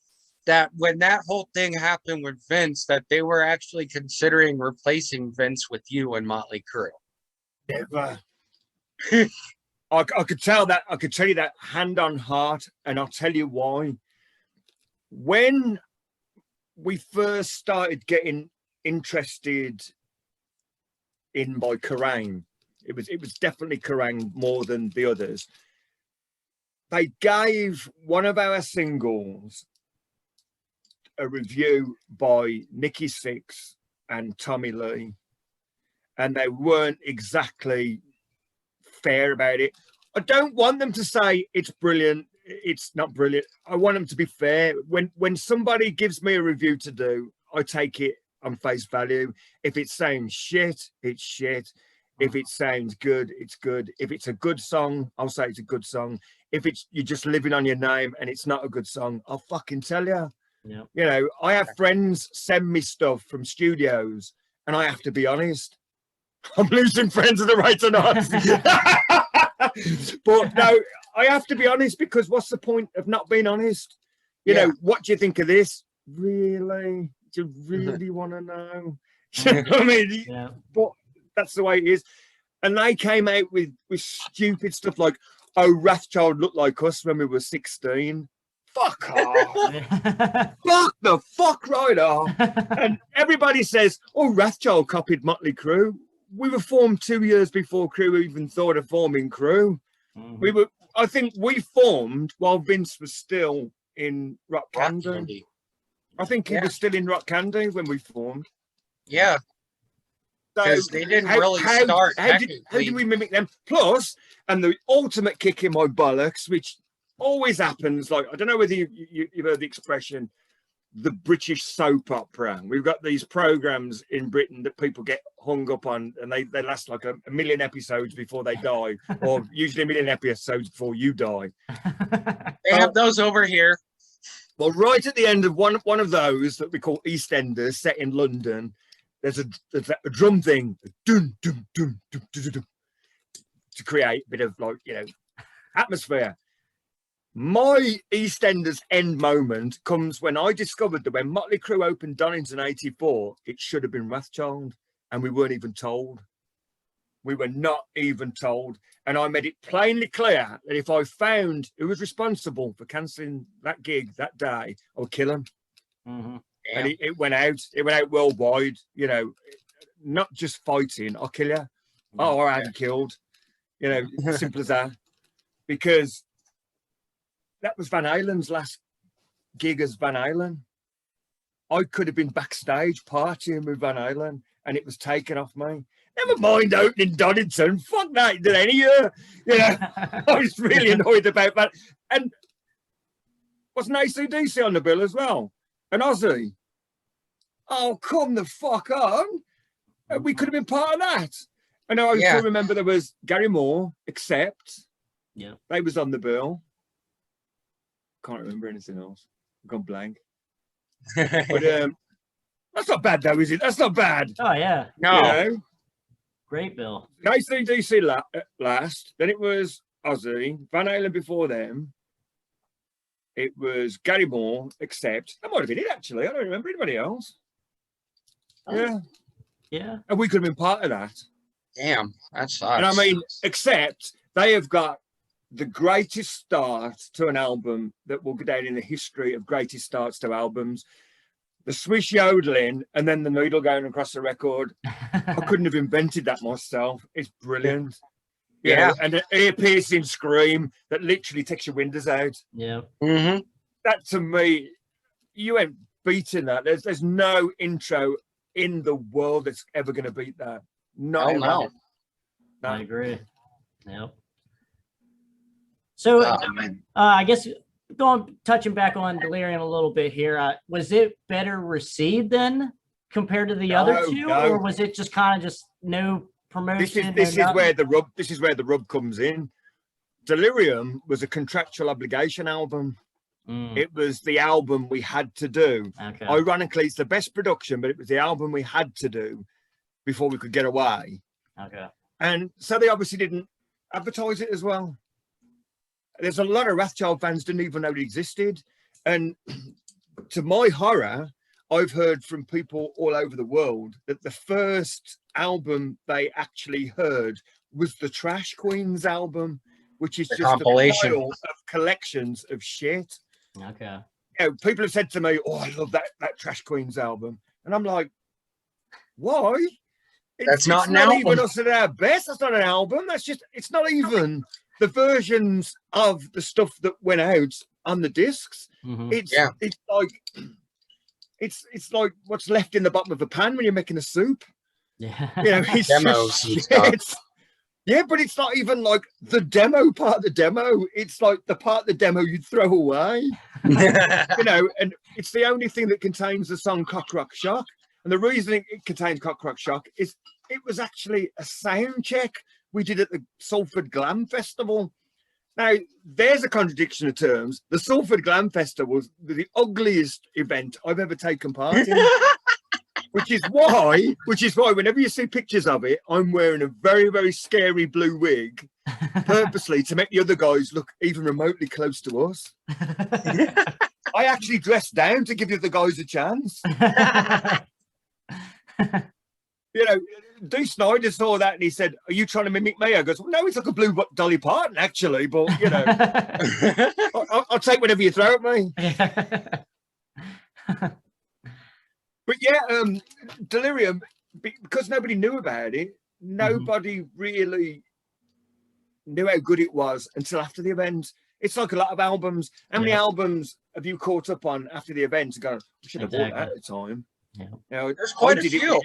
that when that whole thing happened with Vince, that they were actually considering replacing Vince with you and Motley Crue. Never. I could tell that. I could tell you that hand on heart, and I'll tell you why. When we first started getting interested in by Kerrang, it was definitely Kerrang more than the others. They gave one of our singles a review by Nikki Sixx and Tommy Lee, and they weren't exactly fair about it. I don't want them to say it's brilliant, it's not brilliant. I want them to be fair. When somebody gives me a review to do, I take it on face value. If it's saying shit, it's shit. If it sounds good, it's good. If it's a good song, I'll say it's a good song. If it's you're just living on your name and it's not a good song, I'll fucking tell you. Yeah. You know, I have friends send me stuff from studios, and I have to be honest. I'm losing friends at the rate or not. But no, I have to be honest, because what's the point of not being honest? You know, what do you think of this? Really? Do you really want to know? I mean, but that's the way it is. And they came out with stupid stuff like, oh, Wrathchild looked like us when we were 16. Fuck off. Fuck the fuck right off. And everybody says, oh, Wrathchild copied Motley Crue. We were formed 2 years before Crue even thought of forming Crue. I think we formed while Vince was still in Rock Rock Candy. Candy. I think he Yeah. was still in Rock Candy when we formed. Yeah, So because they didn't really start how did technically. we mimic them? Plus, and the ultimate kick in my bollocks, which always happens, like, I don't know whether you've heard the expression, the British soap opera. We've got these programs in Britain that people get hung up on, and they last like a million episodes before they die, or usually a million episodes before you die. They have those over here. Well, right at the end of one of those that we call EastEnders, set in London, there's a drum thing, dun, dun, dun, dun, dun, dun, dun, to create a bit of, like, you know, atmosphere. My EastEnders end moment comes when I discovered that when Motley Crue opened Donington '84, it should have been Wrathchild, and we weren't even told. We were not even told. And I made it plainly clear that if I found who was responsible for cancelling that gig that day, I would kill him. Mm-hmm. And it went out. It went out worldwide. You know, not just fighting. I'll kill you. Oh, or I had you killed. You know, simple as that. Because that was Van Halen's last gig as Van Halen. I could have been backstage partying with Van Halen, and it was taken off me. Never mind opening Donington. Fuck that. Did any year? You know, I was really annoyed about that. And wasn't AC/DC on the bill as well? And Ozzy. Oh, come the fuck on. We could have been part of that. And I still remember there was Gary Moore, Accept. Yeah. They was on the bill. Can't remember anything else. I've gone blank. But that's not bad though, is it? That's not bad. Oh yeah. No. You know? Great bill. AC/DC last, then it was Ozzy, Van Halen before them. It was Gary Moore, Accept. That might have been it actually. I don't remember anybody else. Oh. Yeah. Yeah. And we could have been part of that. Damn, that sucks. And I mean, Accept, they have got the greatest start to an album that will go down in the history of greatest starts to albums. The swish yodeling and then the needle going across the record. I couldn't have invented that myself. It's brilliant. You know, and an ear-piercing scream that literally takes your windows out. Yeah. Mm-hmm. That to me, you ain't beating that. There's no intro in the world that's ever going to beat that. No. I agree. Yep. So I guess touching back on Delirium a little bit here, was it better received then compared to the other two, or was it just kind of just no promotion? This is where the rub comes in. Delirium was a contractual obligation album. It was the album we had to do. Okay. Ironically, it's the best production, but it was the album we had to do before we could get away. Okay. And so they obviously didn't advertise it as well. There's a lot of Wrathchild fans didn't even know it existed. And to my horror, I've heard from people all over the world that the first album they actually heard was the Trash Queens album, which is just compilation a pile of collections of shit. Okay. You know, people have said to me, "Oh, I love that Trash Queens album," and I'm like, "Why? That's not an album. Even us at our best. That's not an album. That's just. It's not even the versions of the stuff that went out on the discs. Mm-hmm. It's like what's left in the bottom of a pan when you're making a soup. Yeah. You know, it's demos and stuff. Yeah, but it's not even like the demo part of the demo. It's like the part of the demo you'd throw away. You know, and it's the only thing that contains the song Cock Rock Shock. And the reason it contains Cock Rock Shock is it was actually a sound check we did at the Salford Glam Festival. Now, there's a contradiction of terms. The Salford Glam Festival was the ugliest event I've ever taken part in. Which is why whenever you see pictures of it, I'm wearing a very, very scary blue wig purposely to make the other guys look even remotely close to us. I actually dressed down to give the other guys a chance. You know, Dee Snider saw that and he said, "Are you trying to mimic me?" I goes, "Well, no, it's like a blue Dolly Parton, actually, but, you know, I'll take whatever you throw at me." But yeah, Delirium, because nobody knew about it, nobody really knew how good it was until after the event. It's like a lot of albums. How many Yeah. albums have you caught up on after the event and gone, we should have bought that at the time? Yeah. You know, There's quite I a did it few.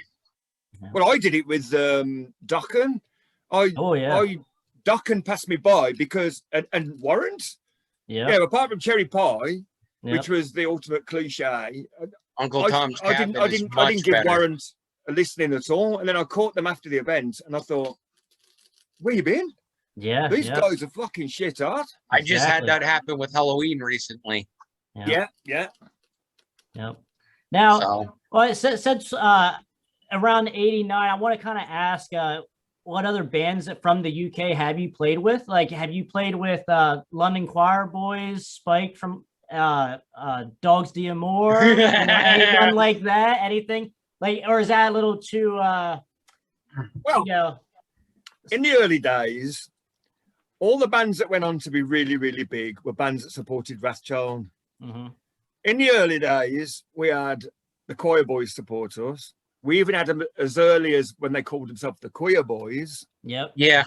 Well, I did it with Dokken. Oh yeah. Dokken passed me by because and Warrant. Yeah. Yeah, apart from Cherry Pie, Yep. which was the ultimate cliche. Uncle Tom's Cabin I is didn't much give better. Warrant a listening at all. And then I caught them after the event, and I thought, where you been? Yeah. These yeah. guys are fucking shit hot. I just had Exactly. that happen with Halloween recently. Yeah. Yeah. Yep. Now, So well, since around '89, I want to kind of ask, what other bands from the UK have you played with? Like, have you played with London Choir Boys, Spike from Dogs D'Amour, anyone like that? Anything like, or is that a little too? Well, You know, in the early days, all the bands that went on to be really, really big were bands that supported Wrathchild. mhm. In the early days, we had the Choir Boys support us. We even had them as early as when they called themselves the Choir Boys. Yep. yeah,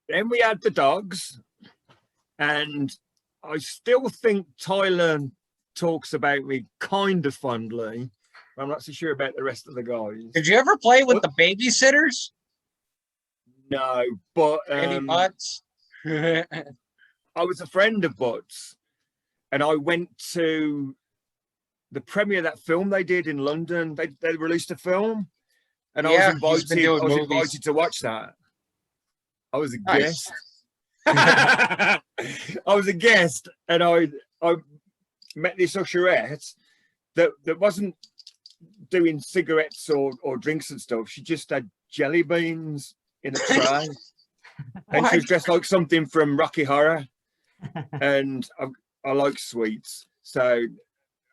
Then we had the Dogs. And I still think Tyler talks about me kind of fondly. I'm not so sure about the rest of the guys. did you ever play with the Babysitters? No, but Any butts? I was a friend of Butts, and I went to the premiere of that film they did in London. They released a film, and Yeah, I was he's been doing movies. invited to watch that. I was a Nice. guest. I was a guest, and I met this usherette that wasn't doing cigarettes or drinks and stuff. She just had jelly beans in a tray, and she was dressed like something from Rocky Horror. And I like sweets, so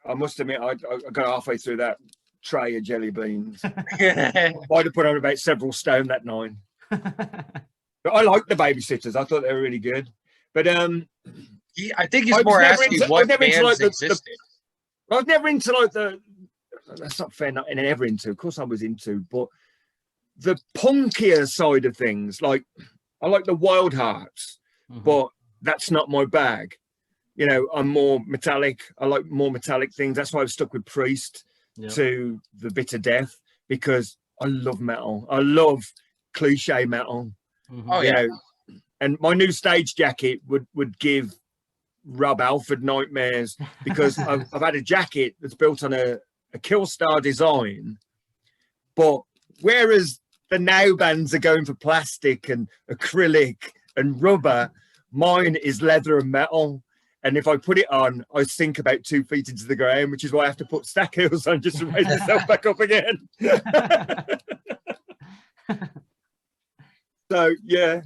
I must admit I got halfway through that tray of jelly beans. Might have put on about several stone that night. But I liked the Babysitters. I thought they were really good. But I think he's I was more never asking into- I what was never into, bands like, existed. I was never into like the. That's not fair. Not ever into. Of course, I was into, but the punkier side of things. Like I like the Wild Hearts, Mhm. but that's not my bag. You know, I'm more metallic. I like more metallic things. That's why I've stuck with Priest Yep. to the bitter death, because I love metal. I love cliche metal. Mhm. Oh, You yeah. know, and my new stage jacket would give Rob Alford nightmares, because I've had a jacket that's built on a Killstar design, but whereas the now bands are going for plastic and acrylic and rubber, mine is leather and metal. And if I put it on, I sink about 2 feet into the ground, which is why I have to put stack heels on just to raise myself back up again. So yeah,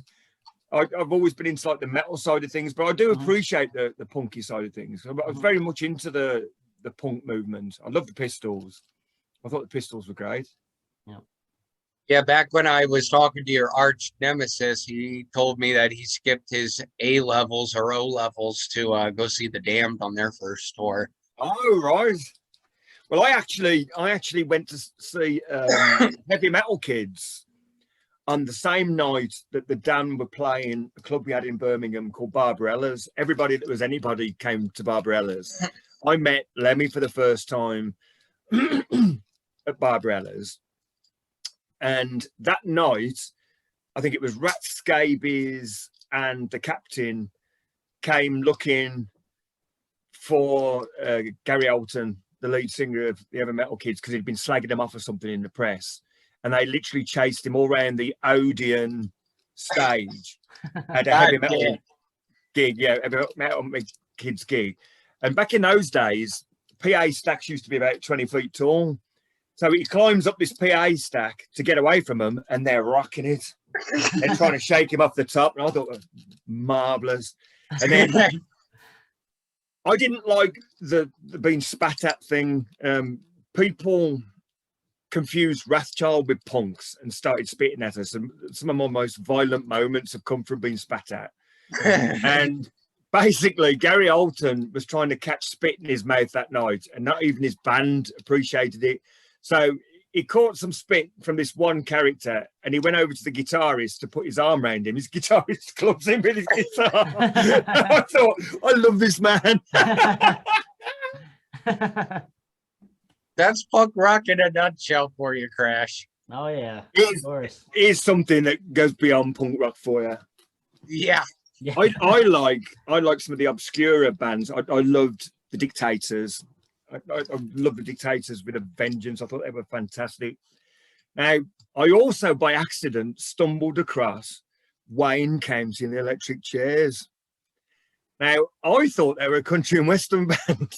I've always been into like the metal side of things, but I do Mhm. appreciate the punky side of things. I was very much into the punk movement. I love the Pistols. I thought the Pistols were great. Yeah, back when I was talking to your arch nemesis, he told me that he skipped his A levels or O levels to go see the Damned on their first tour. Oh right. Well, I actually went to see Heavy Metal Kids on the same night that the Dan were playing a club we had in Birmingham called Barbarella's. Everybody that was anybody came to Barbarella's. I met Lemmy for the first time at Barbarella's. And that night, I think it was Rat Scabies and the Captain came looking for Gary Alton, the lead singer of the Heavy Metal Kids, because he'd been slagging him off or something in the press. And they literally chased him all around the Odeon stage at a heavy metal gig. Yeah, Heavy Metal Kids gig. And back in those days, PA stacks used to be about 20 feet tall. So he climbs up this PA stack to get away from them, and they're rocking it. They're trying to shake him off the top, and I thought it was marvellous. And then I didn't like the being spat at thing. People confused Wrathchild with punks and started spitting at us. And some of my most violent moments have come from being spat at. And basically, Gary Alton was trying to catch spit in his mouth that night, and not even his band appreciated it. So he caught some spit from this one character, and he went over to the guitarist to put his arm around him. His guitarist clubs him with his guitar. I thought, I love this man. That's punk rock in a nutshell for you, Krash. Oh yeah, Of course. It is something that goes beyond punk rock for you. Yeah. Yeah. I like some of the obscure bands. I loved the Dictators. I love the Dictators with a vengeance. I thought they were fantastic. Now, I also by accident stumbled across Wayne County and the Electric Chairs. Now, I thought they were a country and western band.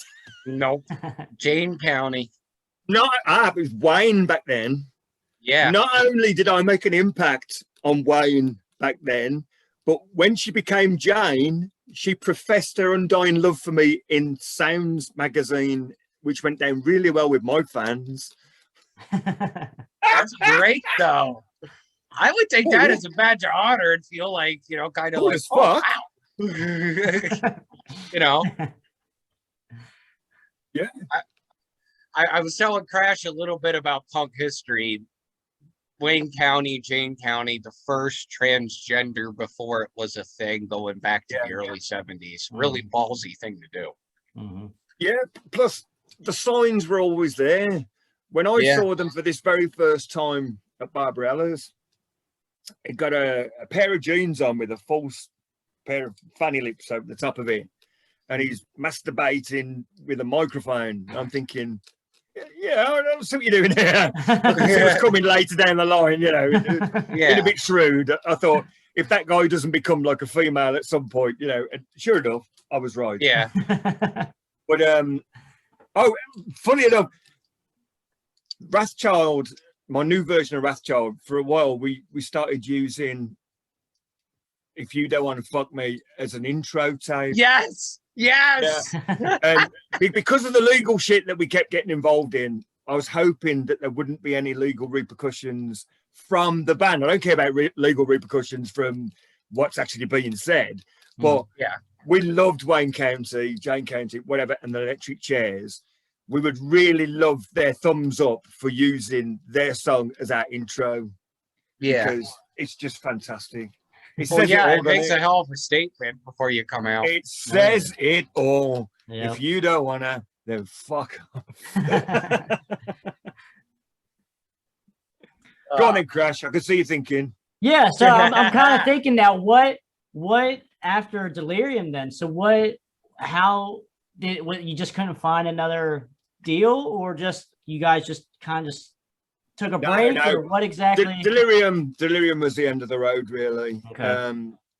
Nope. Jane County. No, it was Wayne back then. Yeah. Not only did I make an impact on Wayne back then, but when she became Jane, she professed her undying love for me in Sounds magazine, which went down really well with my fans. That's great, though. I would take that as a badge of honor and feel like, you know, kind of Cool like, as fuck. wow. You know? Yeah. I was telling Krash a little bit about punk history. Wayne County, Jane County, the first transgender before it was a thing going back to the early 70s. Really ballsy thing to do. Mm-hmm. Yeah, plus the signs were always there. When I saw them for this very first time at Barbarella's, it got a pair of jeans on with a false pair of fanny lips over the top of it. And he's masturbating with a microphone. I'm thinking, yeah, I see what you're doing here. I can see what's coming later down the line, you know, in a bit shrewd. I thought, if that guy doesn't become like a female at some point, you know, and sure enough, I was right. Yeah. But, oh, funny enough, Wrathchild, my new version of Wrathchild, for a while, we started using If You Don't Want to Fuck Me as an intro tape. Yes. Yes. Yeah. And because of the legal shit that we kept getting involved in, I was hoping that there wouldn't be any legal repercussions from the band. I don't care about legal repercussions from what's actually being said, but we loved Wayne County, Jane County, whatever, and the Electric Chairs. We would really love their thumbs up for using their song as our intro. Yeah, because it's just fantastic. It it makes a hell of a statement before you come out. It says it all. Yep. If you don't wanna, then fuck off. Go on then, Krash. I can see you thinking. Yeah, so I'm kind of thinking now, what after Delirium then? So how did you just couldn't find another deal, or just you guys just kind of took a break, or what exactly? Delirium was the end of the road, really. Okay.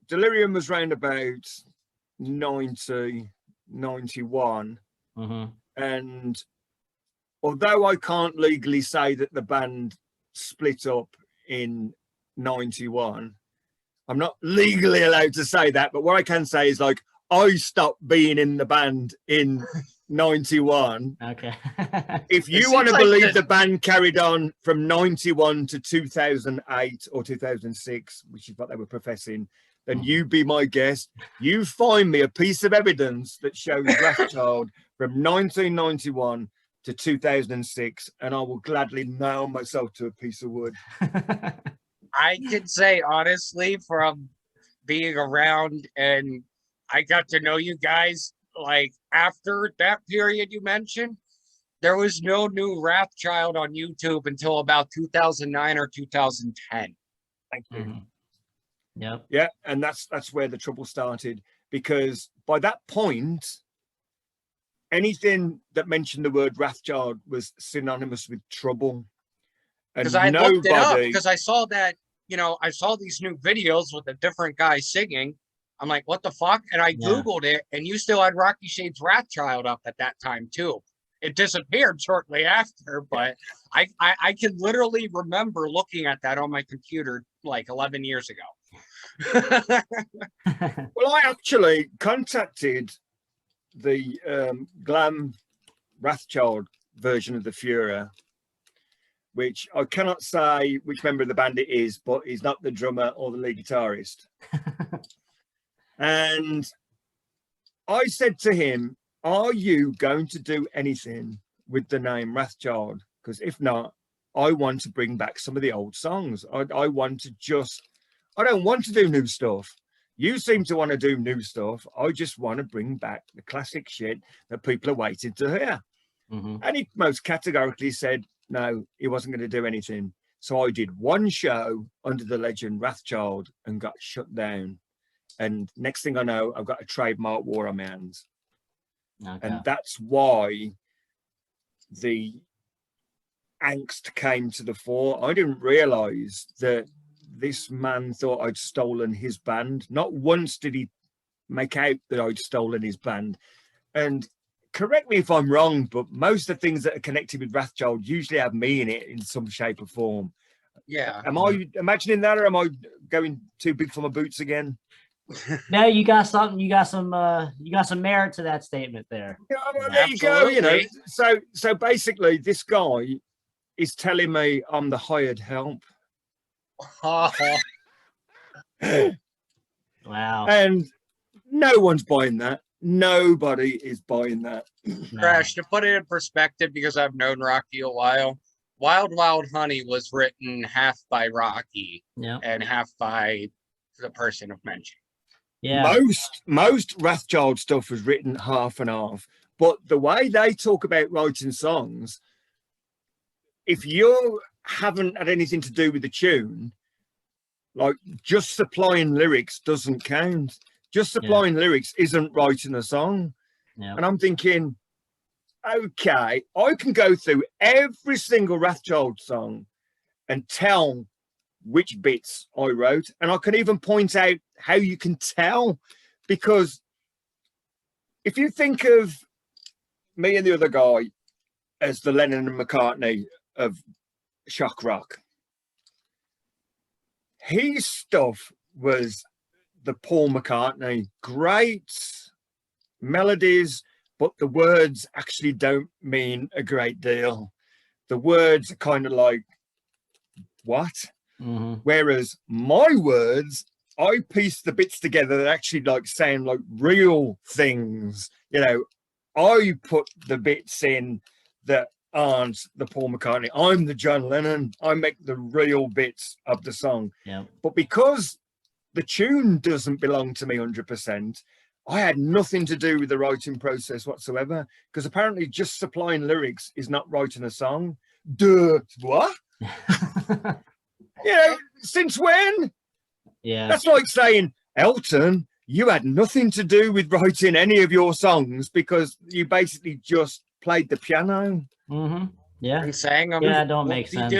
Delirium was round about 90, 91. Mm-hmm. And although I can't legally say that the band split up in 91, I'm not legally allowed to say that, but what I can say is, like, I stopped being in the band in 91. Okay. If you want to believe the band carried on from 91 to 2008 or 2006, which is what they were professing, then you be my guest. You find me a piece of evidence that shows Wrathchild from 1991 to 2006, and I will gladly nail myself to a piece of wood. I can say honestly, from being around, and I got to know you guys, like, after that period you mentioned, there was no new Wrathchild on YouTube until about 2009 or 2010. Thank you. Mm-hmm. Yep. Yeah, and that's where the trouble started, because by that point, anything that mentioned the word Wrathchild was synonymous with trouble. Because I looked it up, because I saw that, you know, I saw these new videos with a different guy singing. I'm like, what the fuck? And I Googled it, and you still had Rocky Shade's Wrathchild up at that time too. It disappeared shortly after, but I can literally remember looking at that on my computer like 11 years ago. Well, I actually contacted the glam Wrathchild version of the Fuhrer, which I cannot say which member of the band it is, but he's not the drummer or the lead guitarist. And I said to him, are you going to do anything with the name Wrathchild? Because if not, I want to bring back some of the old songs. I want to just, I don't want to do new stuff. You seem to want to do new stuff. I just want to bring back the classic shit that people are waiting to hear. And he most categorically said, no, he wasn't going to do anything. So I did one show under the legend Wrathchild and got shut down. And next thing I know, I've got a trademark war on my hands. And that's why the angst came to the fore. I didn't realize that this man thought I'd stolen his band. Not once did he make out that I'd stolen his band. And correct me if I'm wrong, but most of the things that are connected with Wrathchild usually have me in it in some shape or form. Yeah. Am I imagining that, or am I going too big for my boots again? No, you got something. You got some merit to that statement there. Yeah, well, there you go. You know, so basically, this guy is telling me I'm the hired help. Wow. And no one's buying that. Nobody is buying that. Krash, to put it in perspective, because I've known Rocky a while, Wild Wild Honey was written half by Rocky and half by the person of mention. Yeah. Most Wrathchild stuff was written half and half. But the way they talk about writing songs, if you haven't had anything to do with the tune, like just supplying lyrics doesn't count. Just supplying lyrics isn't writing a song. And I'm thinking, okay, I can go through every single Wrathchild song and tell which bits I wrote. And I can even point out how you can tell, because if you think of me and the other guy as the Lennon and McCartney of shock rock, his stuff was the Paul McCartney, great melodies, but the words actually don't mean a great deal. The words are kind of like, what? Whereas my words, I piece the bits together that actually like sound like real things. You know, I put the bits in that aren't the Paul McCartney. I'm the John Lennon. I make the real bits of the song. But because the tune doesn't belong to me 100%, I had nothing to do with the writing process whatsoever, because apparently just supplying lyrics is not writing a song. Duh, what? You know, since when? Yeah. That's like saying, Elton, you had nothing to do with writing any of your songs because you basically just played the piano. Yeah. And sang them. Yeah, don't make sense.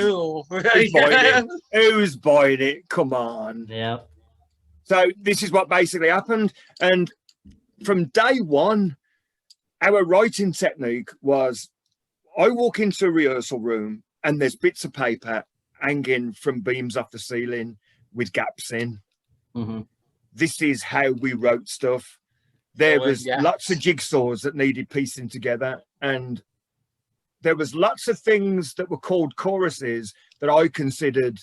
Who's buying it? Come on. Yeah. So this is what basically happened. And from day one, our writing technique was, I walk into a rehearsal room and there's bits of paper hanging from beams off the ceiling with gaps in. This is how we wrote stuff. There was lots of jigsaws that needed piecing together, and there was lots of things that were called choruses that I considered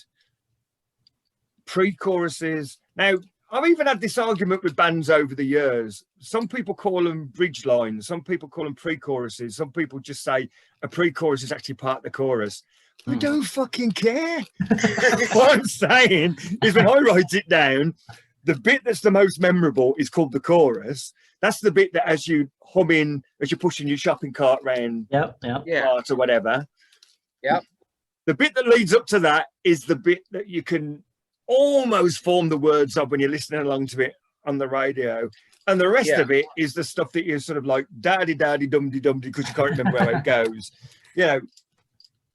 pre-choruses. Now, I've even had this argument with bands over the years. Some people call them bridge lines. Some people call them pre-choruses. Some people just say a pre-chorus is actually part of the chorus. I don't fucking care. What I'm saying is, when I write it down, the bit that's the most memorable is called the chorus. That's the bit that as you hum in, as you're pushing your shopping cart round or whatever. The bit that leads up to that is the bit that you can almost form the words of when you're listening along to it on the radio. And the rest of it is the stuff that you're sort of like, daddy, daddy, dum-de, dum-de, because you can't remember how it goes. You know,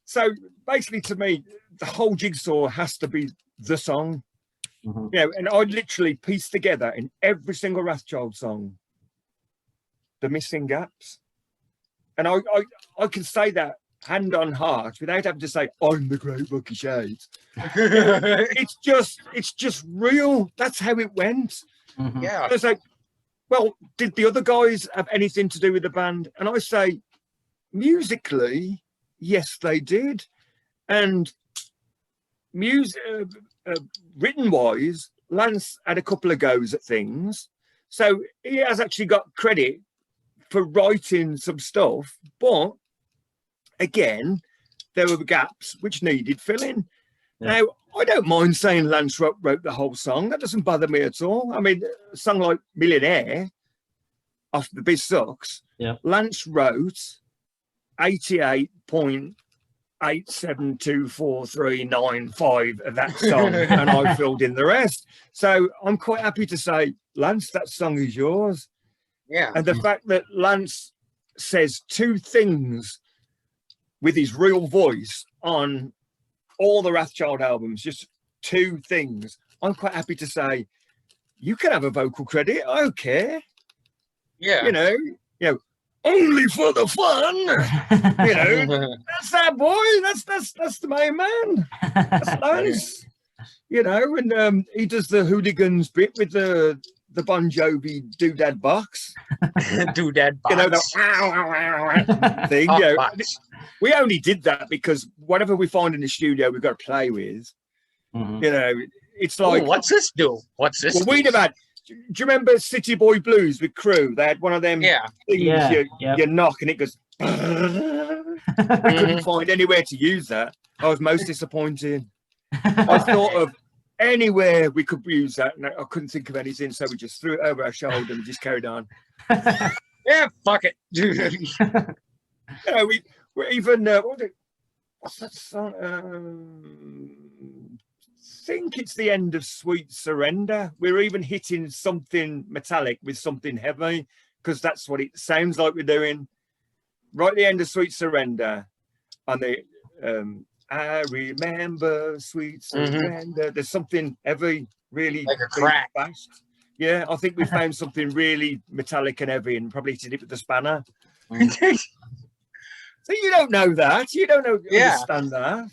so basically to me, the whole jigsaw has to be the song. You know, and I literally piece together in every single Wrathchild song the missing gaps. And I can say that hand on heart without having to say, I'm the great Rocky Shades. It's just real. That's how it went. Yeah. It's like, well, did the other guys have anything to do with the band? And I say, musically, yes, they did. And written wise, Lance had a couple of goes at things. So he has actually got credit for writing some stuff. But again, there were gaps which needed filling. Yeah. Now, I don't mind saying Lance wrote the whole song. That doesn't bother me at all. I mean, a song like Millionaire off The Biz Sucks, yeah, Lance wrote 88.872439.5 of that song, and I filled in the rest. So I'm quite happy to say, Lance, that song is yours. Yeah. And the fact that Lance says two things with his real voice on all the Wrathchild albums, just two things, I'm quite happy to say, you can have a vocal credit. I don't care. Yeah. You know, only for the fun. You know, that's that boy. That's the main man. That's Lance. You know, and he does the hooligans bit with the Bon Jovi doodad box. Doodad box. You know, the thing. You know, we only did that because whatever we find in the studio, we've got to play with. Mhm. You know, it's like, ooh, what's this do? What's this? well, we'd have had. Do you remember City Boy Blues with Crew? They had one of them Yeah. things you knock and it goes. We couldn't find anywhere to use that. I was most disappointed. I thought of anywhere we could use that, and I couldn't think of anything, so we just threw it over our shoulder and just carried on. Yeah, fuck it. You know, we're even what's that song? I think it's the end of Sweet Surrender. We're even hitting something metallic with something heavy, because that's what it sounds like we're doing. Right at the end of Sweet Surrender, on the I remember Sweet Surrender. There's something heavy, really like a crack. fast. Yeah, I think we found something really metallic and heavy, and probably hit it with the spanner. So you don't know that. You don't know. Understand that.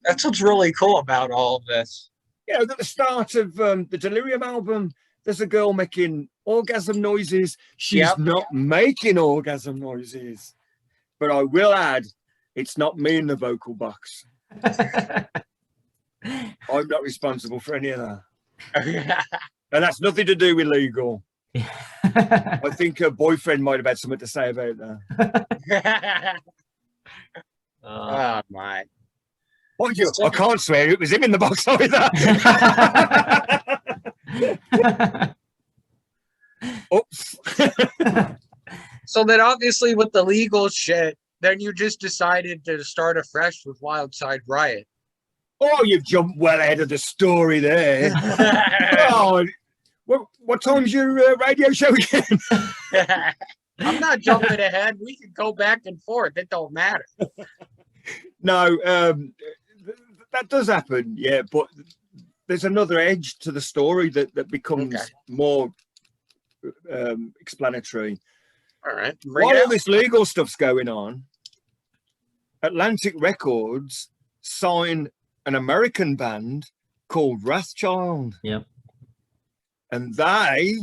That's what's really cool about all of this. You know, at the start of the Delirium album, there's a girl making orgasm noises. She's not making orgasm noises. But I will add, it's not me in the vocal box. I'm not responsible for any of that. And that's nothing to do with legal. I think her boyfriend might have had something to say about that. Oh, my. Mind you, I can't swear it was him in the box either. Oops. So then obviously with the legal shit, then you just decided to start afresh with Wildside Riot. Oh, you've jumped well ahead of the story there. Oh, what time's your radio show again? I'm not jumping ahead. We can go back and forth. It don't matter. No, that does happen, yeah, but there's another edge to the story that becomes more explanatory. All right. While all this legal stuff's going on, Atlantic Records signed an American band called Wrathchild. Yep. And they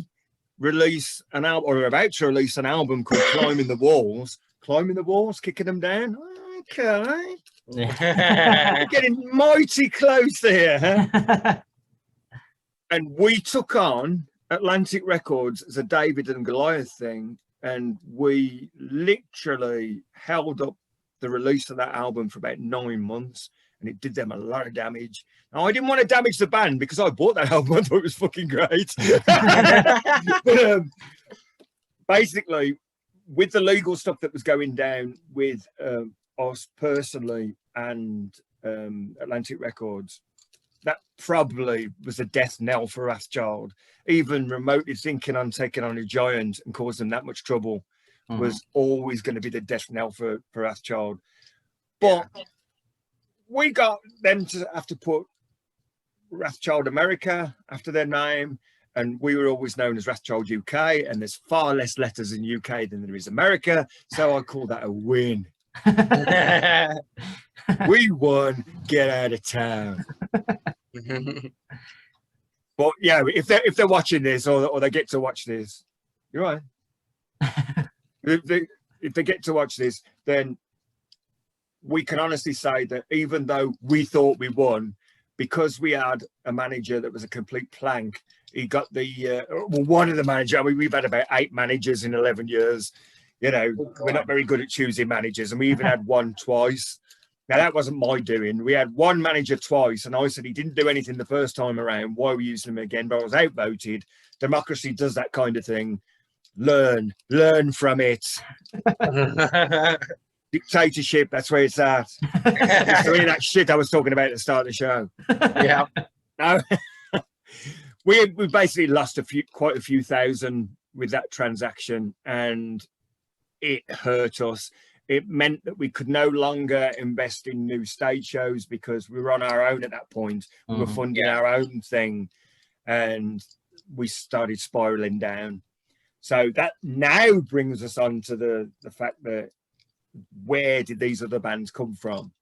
release an album, or are about to release an album called Climbing the Walls. Climbing the Walls, kicking them down. Okay. We're getting mighty close there. Huh? And we took on Atlantic Records as a David and Goliath thing, and we literally held up the release of that album for about 9 months, and it did them a lot of damage. Now, I didn't want to damage the band because I bought that album. I thought it was fucking great. But, basically, with the legal stuff that was going down with us personally and Atlantic Records, that probably was a death knell for Wrathchild. Even remotely thinking on taking on a giant and causing that much trouble was always going to be the death knell for Wrathchild. But we got them to have to put Wrathchild America after their name, and we were always known as Wrathchild UK, and there's far less letters in UK than there is America, so I call that a win. We won. Get out of town. But yeah, if they're watching this or they get to watch this, you're right. If they get to watch this, then we can honestly say that even though we thought we won, because we had a manager that was a complete plank, he got the one of the managers. I mean, we've had about 8 managers in 11 years. You know, we're not very good at choosing managers, and we even had one twice. Now, that wasn't my doing. We had one manager twice, and I said he didn't do anything the first time around. Why are we using him again? But I was outvoted. Democracy does that kind of thing. Learn from it. Dictatorship, that's where it's at. It's really that shit I was talking about at the start of the show. Yeah. No. we basically lost quite a few thousand with that transaction, and it hurt us. It meant that we could no longer invest in new stage shows because we were on our own at that point. We were funding our own thing, and we started spiraling down. So that now brings us on to the fact that where did these other bands come from?